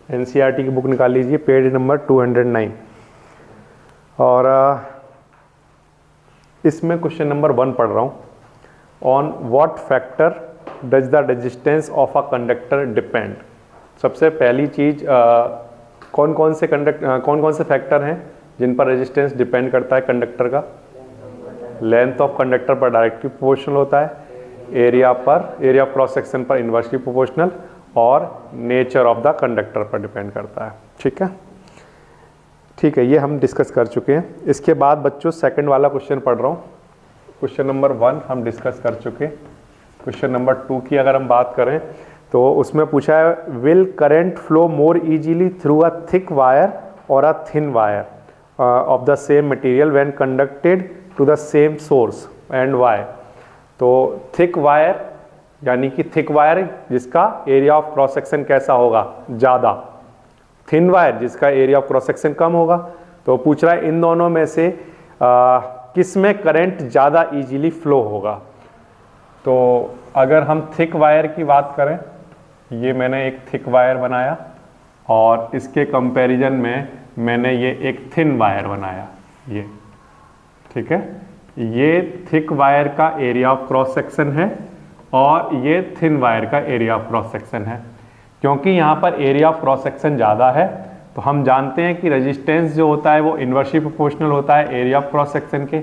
एनसीईआरटी की बुक निकाल लीजिए, पेज नंबर 209, और इसमें क्वेश्चन नंबर 1 पढ़ रहा हूं। On what factor does the resistance of a conductor depend? सबसे पहली चीज कौन कौन से फैक्टर हैं जिन पर रेजिस्टेंस डिपेंड करता है कंडक्टर का? लेंथ ऑफ कंडक्टर पर डायरेक्टली प्रोपोर्शनल होता है, एरिया ऑफ क्रॉस सेक्शन पर इन्वर्सली प्रोपोर्शनल, और नेचर ऑफ द कंडक्टर पर डिपेंड करता है। ठीक है, ये हम डिस्कस कर चुके हैं। इसके बाद बच्चों सेकंड वाला क्वेश्चन पढ़ रहा हूँ। क्वेश्चन नंबर 1 हम डिस्कस कर चुके। क्वेश्चन नंबर 2 की अगर हम बात करें तो उसमें पूछा है will current flow more easily through a thick wire और a thin wire of the same material when conducted to the same source and why? तो थिक वायर यानी कि थिक वायर जिसका एरिया ऑफ क्रॉस सेक्शन कैसा होगा? ज़्यादा। Thin wire जिसका area of cross section कम होगा। तो पूछ रहा है इन दोनों में से किस में करंट ज़्यादा इजीली फ्लो होगा? तो अगर हम थिक वायर की बात करें, ये मैंने एक थिक वायर बनाया और इसके कंपैरिजन में मैंने ये एक थिन वायर बनाया, ये ठीक है। ये थिक वायर का एरिया ऑफ क्रॉस सेक्शन है और ये थिन वायर का एरिया ऑफ क्रॉस सेक्शन है। क्योंकि यहाँ पर एरिया ऑफ क्रॉस सेक्शन ज़्यादा है तो हम जानते हैं कि रेजिस्टेंस जो होता है वो इन्वर्सली प्रोपोर्शनल होता है एरिया ऑफ क्रॉस सेक्शन के।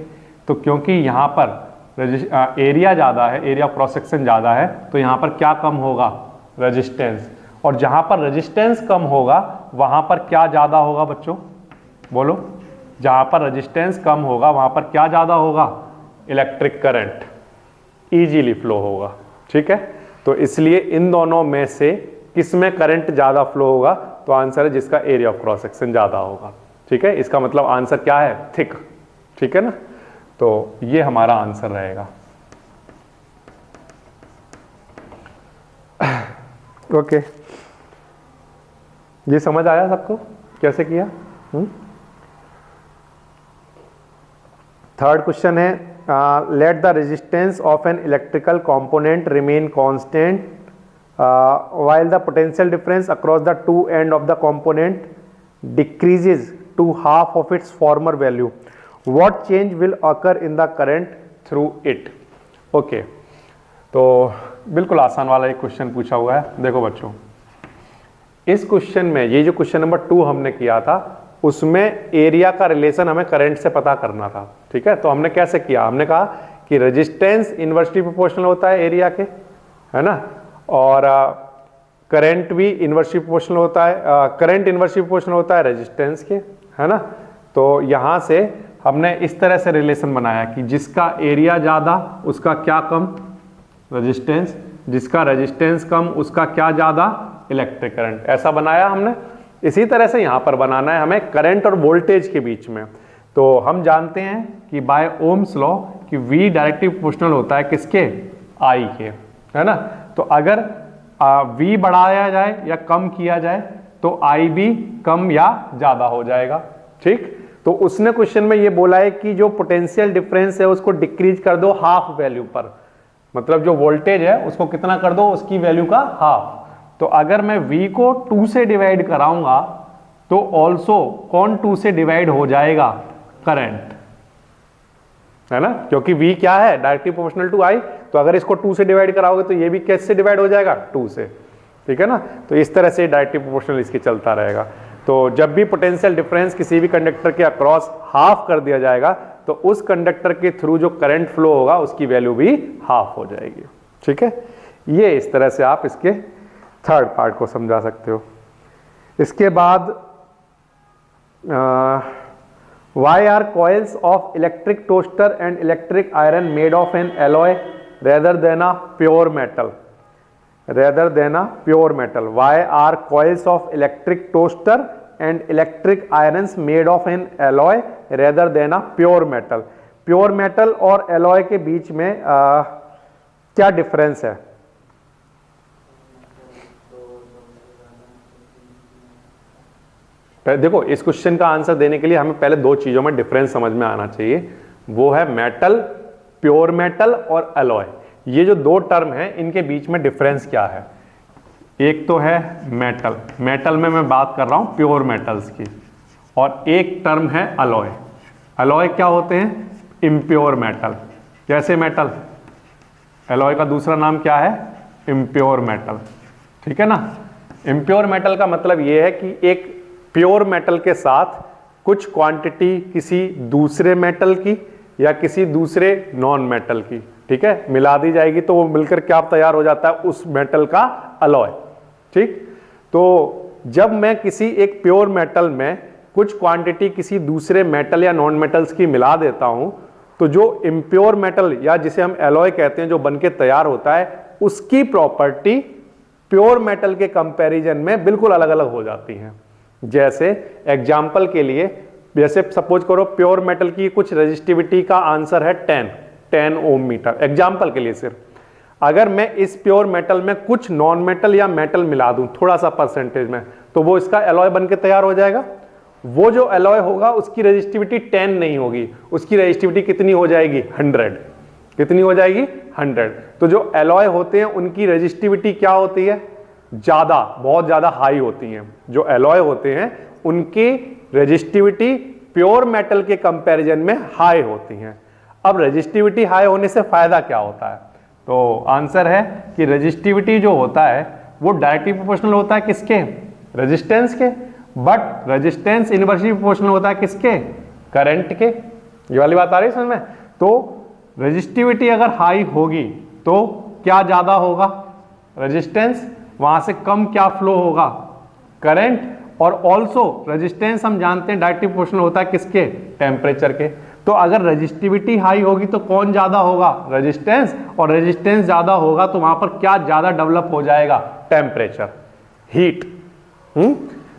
तो क्योंकि यहाँ पर एरिया ज़्यादा है, एरिया ऑफ क्रॉस सेक्शन ज़्यादा है, तो यहाँ पर क्या कम होगा? रेजिस्टेंस। और जहाँ पर रेजिस्टेंस कम होगा वहाँ पर क्या ज़्यादा होगा बच्चों? बोलो। जहाँ पर रेजिस्टेंस कम होगा वहाँ पर क्या ज़्यादा होगा? इलेक्ट्रिक करंट ईजीली फ्लो होगा। ठीक है, तो इसलिए इन दोनों में से किस में करंट ज़्यादा फ्लो होगा? तो आंसर है जिसका एरिया ऑफ क्रॉस सेक्शन ज़्यादा होगा। ठीक है, इसका मतलब आंसर क्या है? थिक। ठीक है ना, तो ये हमारा आंसर रहेगा। ओके, ये समझ आया सबको कैसे किया? थर्ड क्वेश्चन है let the resistance of an electrical component remain constant while the potential difference across the two end of the component decreases to half of its former value. What change will occur in the current through it? Okay, तो बिल्कुल आसान वाला एक question पूछा हुआ है। देखो बच्चों, इस क्वेश्चन में ये जो क्वेश्चन नंबर 2 हमने किया था उसमें एरिया का रिलेशन हमें करंट से पता करना था। ठीक है, तो हमने कैसे किया? हमने कहा कि रेजिस्टेंस इन्वर्सली प्रोपोर्शनल होता है एरिया के, है ना, और करंट भी इन्वर्सली प्रोपोर्शनल होता है, करंट इन्वर्सली प्रोपोर्शनल होता है रेजिस्टेंस के, है ना। तो यहाँ से हमने इस तरह से रिलेशन बनाया कि जिसका एरिया ज़्यादा उसका क्या कम? रेजिस्टेंस। जिसका रेजिस्टेंस कम उसका क्या ज़्यादा? Electric current. ऐसा बनाया हमने। इसी तरह से यहाँ पर बनाना है हमें करंट और वोल्टेज के बीच में। तो हम जानते हैं कि बाय ओम्स लॉ कि V डायरेक्टली प्रोपोर्शनल होता है किसके? I के, है ना। तो अगर V बढ़ाया जाए या कम किया जाए तो I भी कम या ज़्यादा हो जाएगा। ठीक, तो उसने क्वेश्चन में ये बोला है कि जो पोटेंशियल डिफरेंस है उसको डिक्रीज कर दो हाफ वैल्यू पर, मतलब जो वोल्टेज है उसको कितना कर दो? उसकी वैल्यू का हाफ। तो अगर मैं V को 2 से डिवाइड कराऊंगा तो ऑल्सो कौन 2 से डिवाइड हो जाएगा? करंट, है ना, क्योंकि V क्या है? Directly proportional to I। तो अगर इसको 2 से डिवाइड कराओगे तो ये भी कैसे डिवाइड हो जाएगा? 2 से। ठीक है ना, तो इस तरह से डायरेक्टली प्रोपोर्शनल इसके चलता रहेगा। तो जब भी पोटेंशियल डिफरेंस किसी भी कंडक्टर के अक्रॉस हाफ कर दिया जाएगा तो उस कंडक्टर के थ्रू जो करंट फ्लो होगा उसकी वैल्यू भी हाफ हो जाएगी। ठीक है, ये इस तरह से आप इसके थर्ड पार्ट को समझा सकते हो। इसके बाद why are coils of electric toaster and electric iron made of an alloy rather than a pure metal? Why are coils of electric toaster and electric irons made of an alloy rather than a pure metal? Pure metal और alloy के बीच में क्या difference है? देखो, इस question का answer देने के लिए हमें पहले 2 चीजों में डिफरेंस समझ में आना चाहिए। वो है मेटल, प्योर मेटल और अलॉय। ये जो 2 टर्म हैं इनके बीच में डिफरेंस क्या है? एक तो है मेटल, मेटल में मैं बात कर रहा हूं प्योर मेटल्स की, और एक टर्म है अलॉय। अलॉय क्या होते हैं? Impure metal. कैसे मेटल? अलॉय का दूसरा नाम क्या है? Impure metal. ठीक है ना, इम्प्योर मेटल का मतलब ये है कि एक प्योर मेटल के साथ कुछ क्वांटिटी किसी दूसरे मेटल की या किसी दूसरे नॉन मेटल की, ठीक है, मिला दी जाएगी तो वो मिलकर क्या तैयार हो जाता है, उस मेटल का अलॉय। ठीक, तो जब मैं किसी एक प्योर मेटल में कुछ क्वांटिटी किसी दूसरे मेटल या नॉन मेटल्स की मिला देता हूं तो जो इम्प्योर मेटल या जिसे हम एलॉय कहते हैं जो बनके तैयार होता है, उसकी प्रॉपर्टी प्योर मेटल के कंपैरिजन में बिल्कुल अलग अलग हो जाती हैं। जैसे एग्जाम्पल के लिए, जैसे सपोज करो प्योर मेटल की कुछ रेजिस्टिविटी का आंसर है 10 ओम मीटर, एग्जाम्पल के लिए सिर्फ। अगर मैं इस प्योर मेटल में कुछ नॉन मेटल या मेटल मिला दूं थोड़ा सा परसेंटेज में, तो वो इसका एलॉय बनके तैयार हो जाएगा। वो जो एलॉय होगा उसकी रेजिस्टिविटी 10 नहीं होगी, उसकी रेजिस्टिविटी कितनी हो जाएगी, 100। कितनी हो जाएगी, 100। तो जो एलॉय होते हैं उनकी रेजिस्टिविटी क्या होती है, ज्यादा, बहुत ज्यादा हाई होती हैं। जो एलॉय होते हैं उनकी रेजिस्टिविटी प्योर मेटल के कंपैरिजन में हाई होती हैं। अब रेजिस्टिविटी हाई होने से फायदा क्या होता है, तो आंसर है कि रेजिस्टिविटी जो होता है वो डायरेक्टली प्रोपोर्शनल होता है किसके, रेजिस्टेंस के, बट रेजिस्टेंस इनवर्सली प्रोपोर्शनल होता है किसके, करंट के। ये वाली बात आ रही है समझ में। तो रेजिस्टिविटी अगर हाई होगी तो क्या ज्यादा होगा, रेजिस्टेंस, वहां से कम क्या फ्लो होगा, करंट, और ऑल्सो रेजिस्टेंस हम जानते हैं डायरेक्टली प्रोपोर्शनल होता है किसके, टेम्परेचर के। तो अगर रेजिस्टिविटी हाई होगी तो कौन ज्यादा होगा, रेजिस्टेंस, और रेजिस्टेंस ज्यादा होगा तो वहां पर क्या ज्यादा डेवलप हो जाएगा, टेम्परेचर, हीट।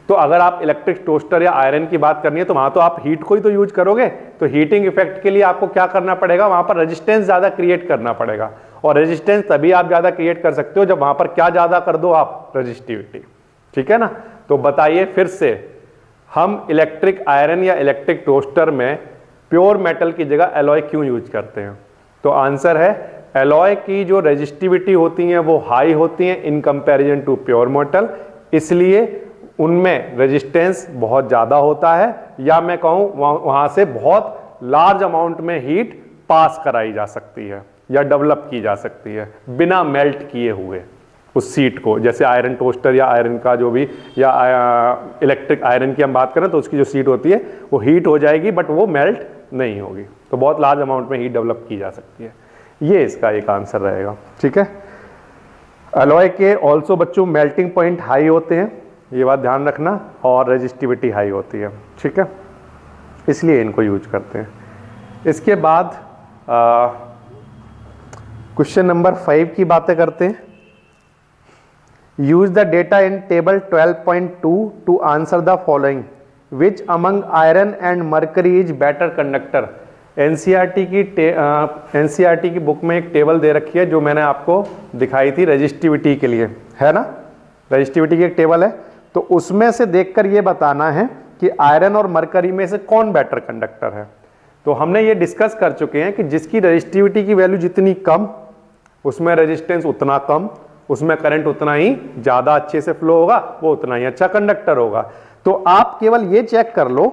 तो अगर आप इलेक्ट्रिक टोस्टर या आयरन की बात करनी है तो वहां तो आप हीट को ही तो यूज करोगे, तो हीटिंग इफेक्ट के लिए आपको क्या करना पड़ेगा, वहां पर रेजिस्टेंस ज्यादा क्रिएट करना पड़ेगा। और रेजिस्टेंस तभी आप ज्यादा क्रिएट कर सकते हो जब वहां पर क्या ज्यादा कर दो आप, रेजिस्टिविटी। ठीक है ना। तो बताइए फिर से, हम इलेक्ट्रिक आयरन या इलेक्ट्रिक टोस्टर में प्योर मेटल की जगह एलॉय क्यों यूज करते हैं, तो आंसर है एलॉय की जो रेजिस्टिविटी होती है वो हाई होती है in comparison to pure metal, इसलिए उनमें रेजिस्टेंस बहुत ज्यादा होता है, या मैं कहूं वहां से बहुत लार्ज अमाउंट में हीट पास कराई जा सकती है या डेवलप की जा सकती है बिना मेल्ट किए हुए उस सीट को। जैसे आयरन टोस्टर या आयरन का जो भी, या इलेक्ट्रिक आयरन की हम बात करें तो उसकी जो सीट होती है वो हीट हो जाएगी बट वो मेल्ट नहीं होगी, तो बहुत लार्ज अमाउंट में हीट डेवलप की जा सकती है। ये इसका एक आंसर रहेगा। ठीक है। अलॉय के ऑल्सो बच्चों मेल्टिंग पॉइंट हाई होते हैं, ये बात ध्यान रखना, और रेजिस्टिविटी हाई होती है। ठीक है, इसलिए इनको यूज करते हैं। इसके बाद क्वेश्चन नंबर 5 की बातें करते हैं। Use the data in table 12.2 to answer the following, which among iron and mercury is better conductor. NCERT की बुक में एक टेबल दे रखी है जो मैंने आपको दिखाई थी रेजिस्टिविटी के लिए, है ना, रेजिस्टिविटी की एक टेबल है। तो उसमें से देखकर ये बताना है कि आयरन और मरकरी में से कौन बेटर कंडक्टर है। तो हमने ये डिस्कस कर चुके हैं कि जिसकी रेजिस्टिविटी की वैल्यू जितनी कम, उसमें रेजिस्टेंस उतना कम, उसमें करंट उतना ही ज्यादा अच्छे से फ्लो होगा, वो उतना ही अच्छा कंडक्टर होगा। तो आप केवल ये चेक कर लो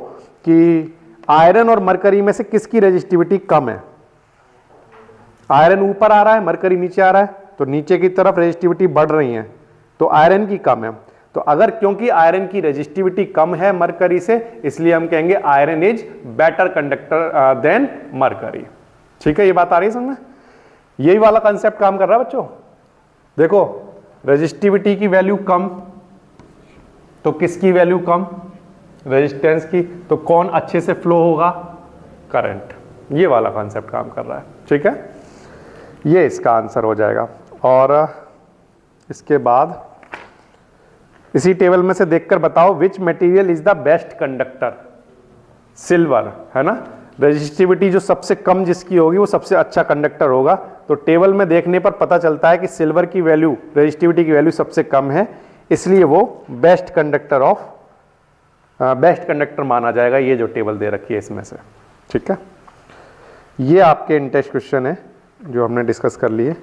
कि आयरन और मरकरी में से किसकी रेजिस्टिविटी कम है। आयरन ऊपर आ रहा है, मरकरी नीचे आ रहा है, तो नीचे की तरफ रेजिस्टिविटी बढ़ रही है, तो आयरन की कम है। तो अगर क्योंकि आयरन की रेजिस्टिविटी कम है मरकरी से, इसलिए हम कहेंगे iron is better conductor than mercury. ठीक है, ये बात आ रही है समझ में। यही वाला कंसेप्ट काम कर रहा है बच्चों। देखो रेजिस्टिविटी की वैल्यू कम, तो किसकी वैल्यू कम, रेजिस्टेंस की, तो कौन अच्छे से फ्लो होगा, करंट। ये वाला कॉन्सेप्ट काम कर रहा है। ठीक है, ये इसका आंसर हो जाएगा। और इसके बाद इसी टेबल में से देखकर बताओ which material is the best conductor. Silver, है ना, रेजिस्टिविटी जो सबसे कम जिसकी होगी वो सबसे अच्छा कंडक्टर होगा। तो टेबल में देखने पर पता चलता है कि सिल्वर की वैल्यू, रेजिस्टिविटी की वैल्यू सबसे कम है, इसलिए वो बेस्ट कंडक्टर माना जाएगा। ये जो टेबल दे रखी है इसमें से। ठीक है, ये आपके इन टेस्ट क्वेश्चन है जो हमने डिस्कस कर लिए।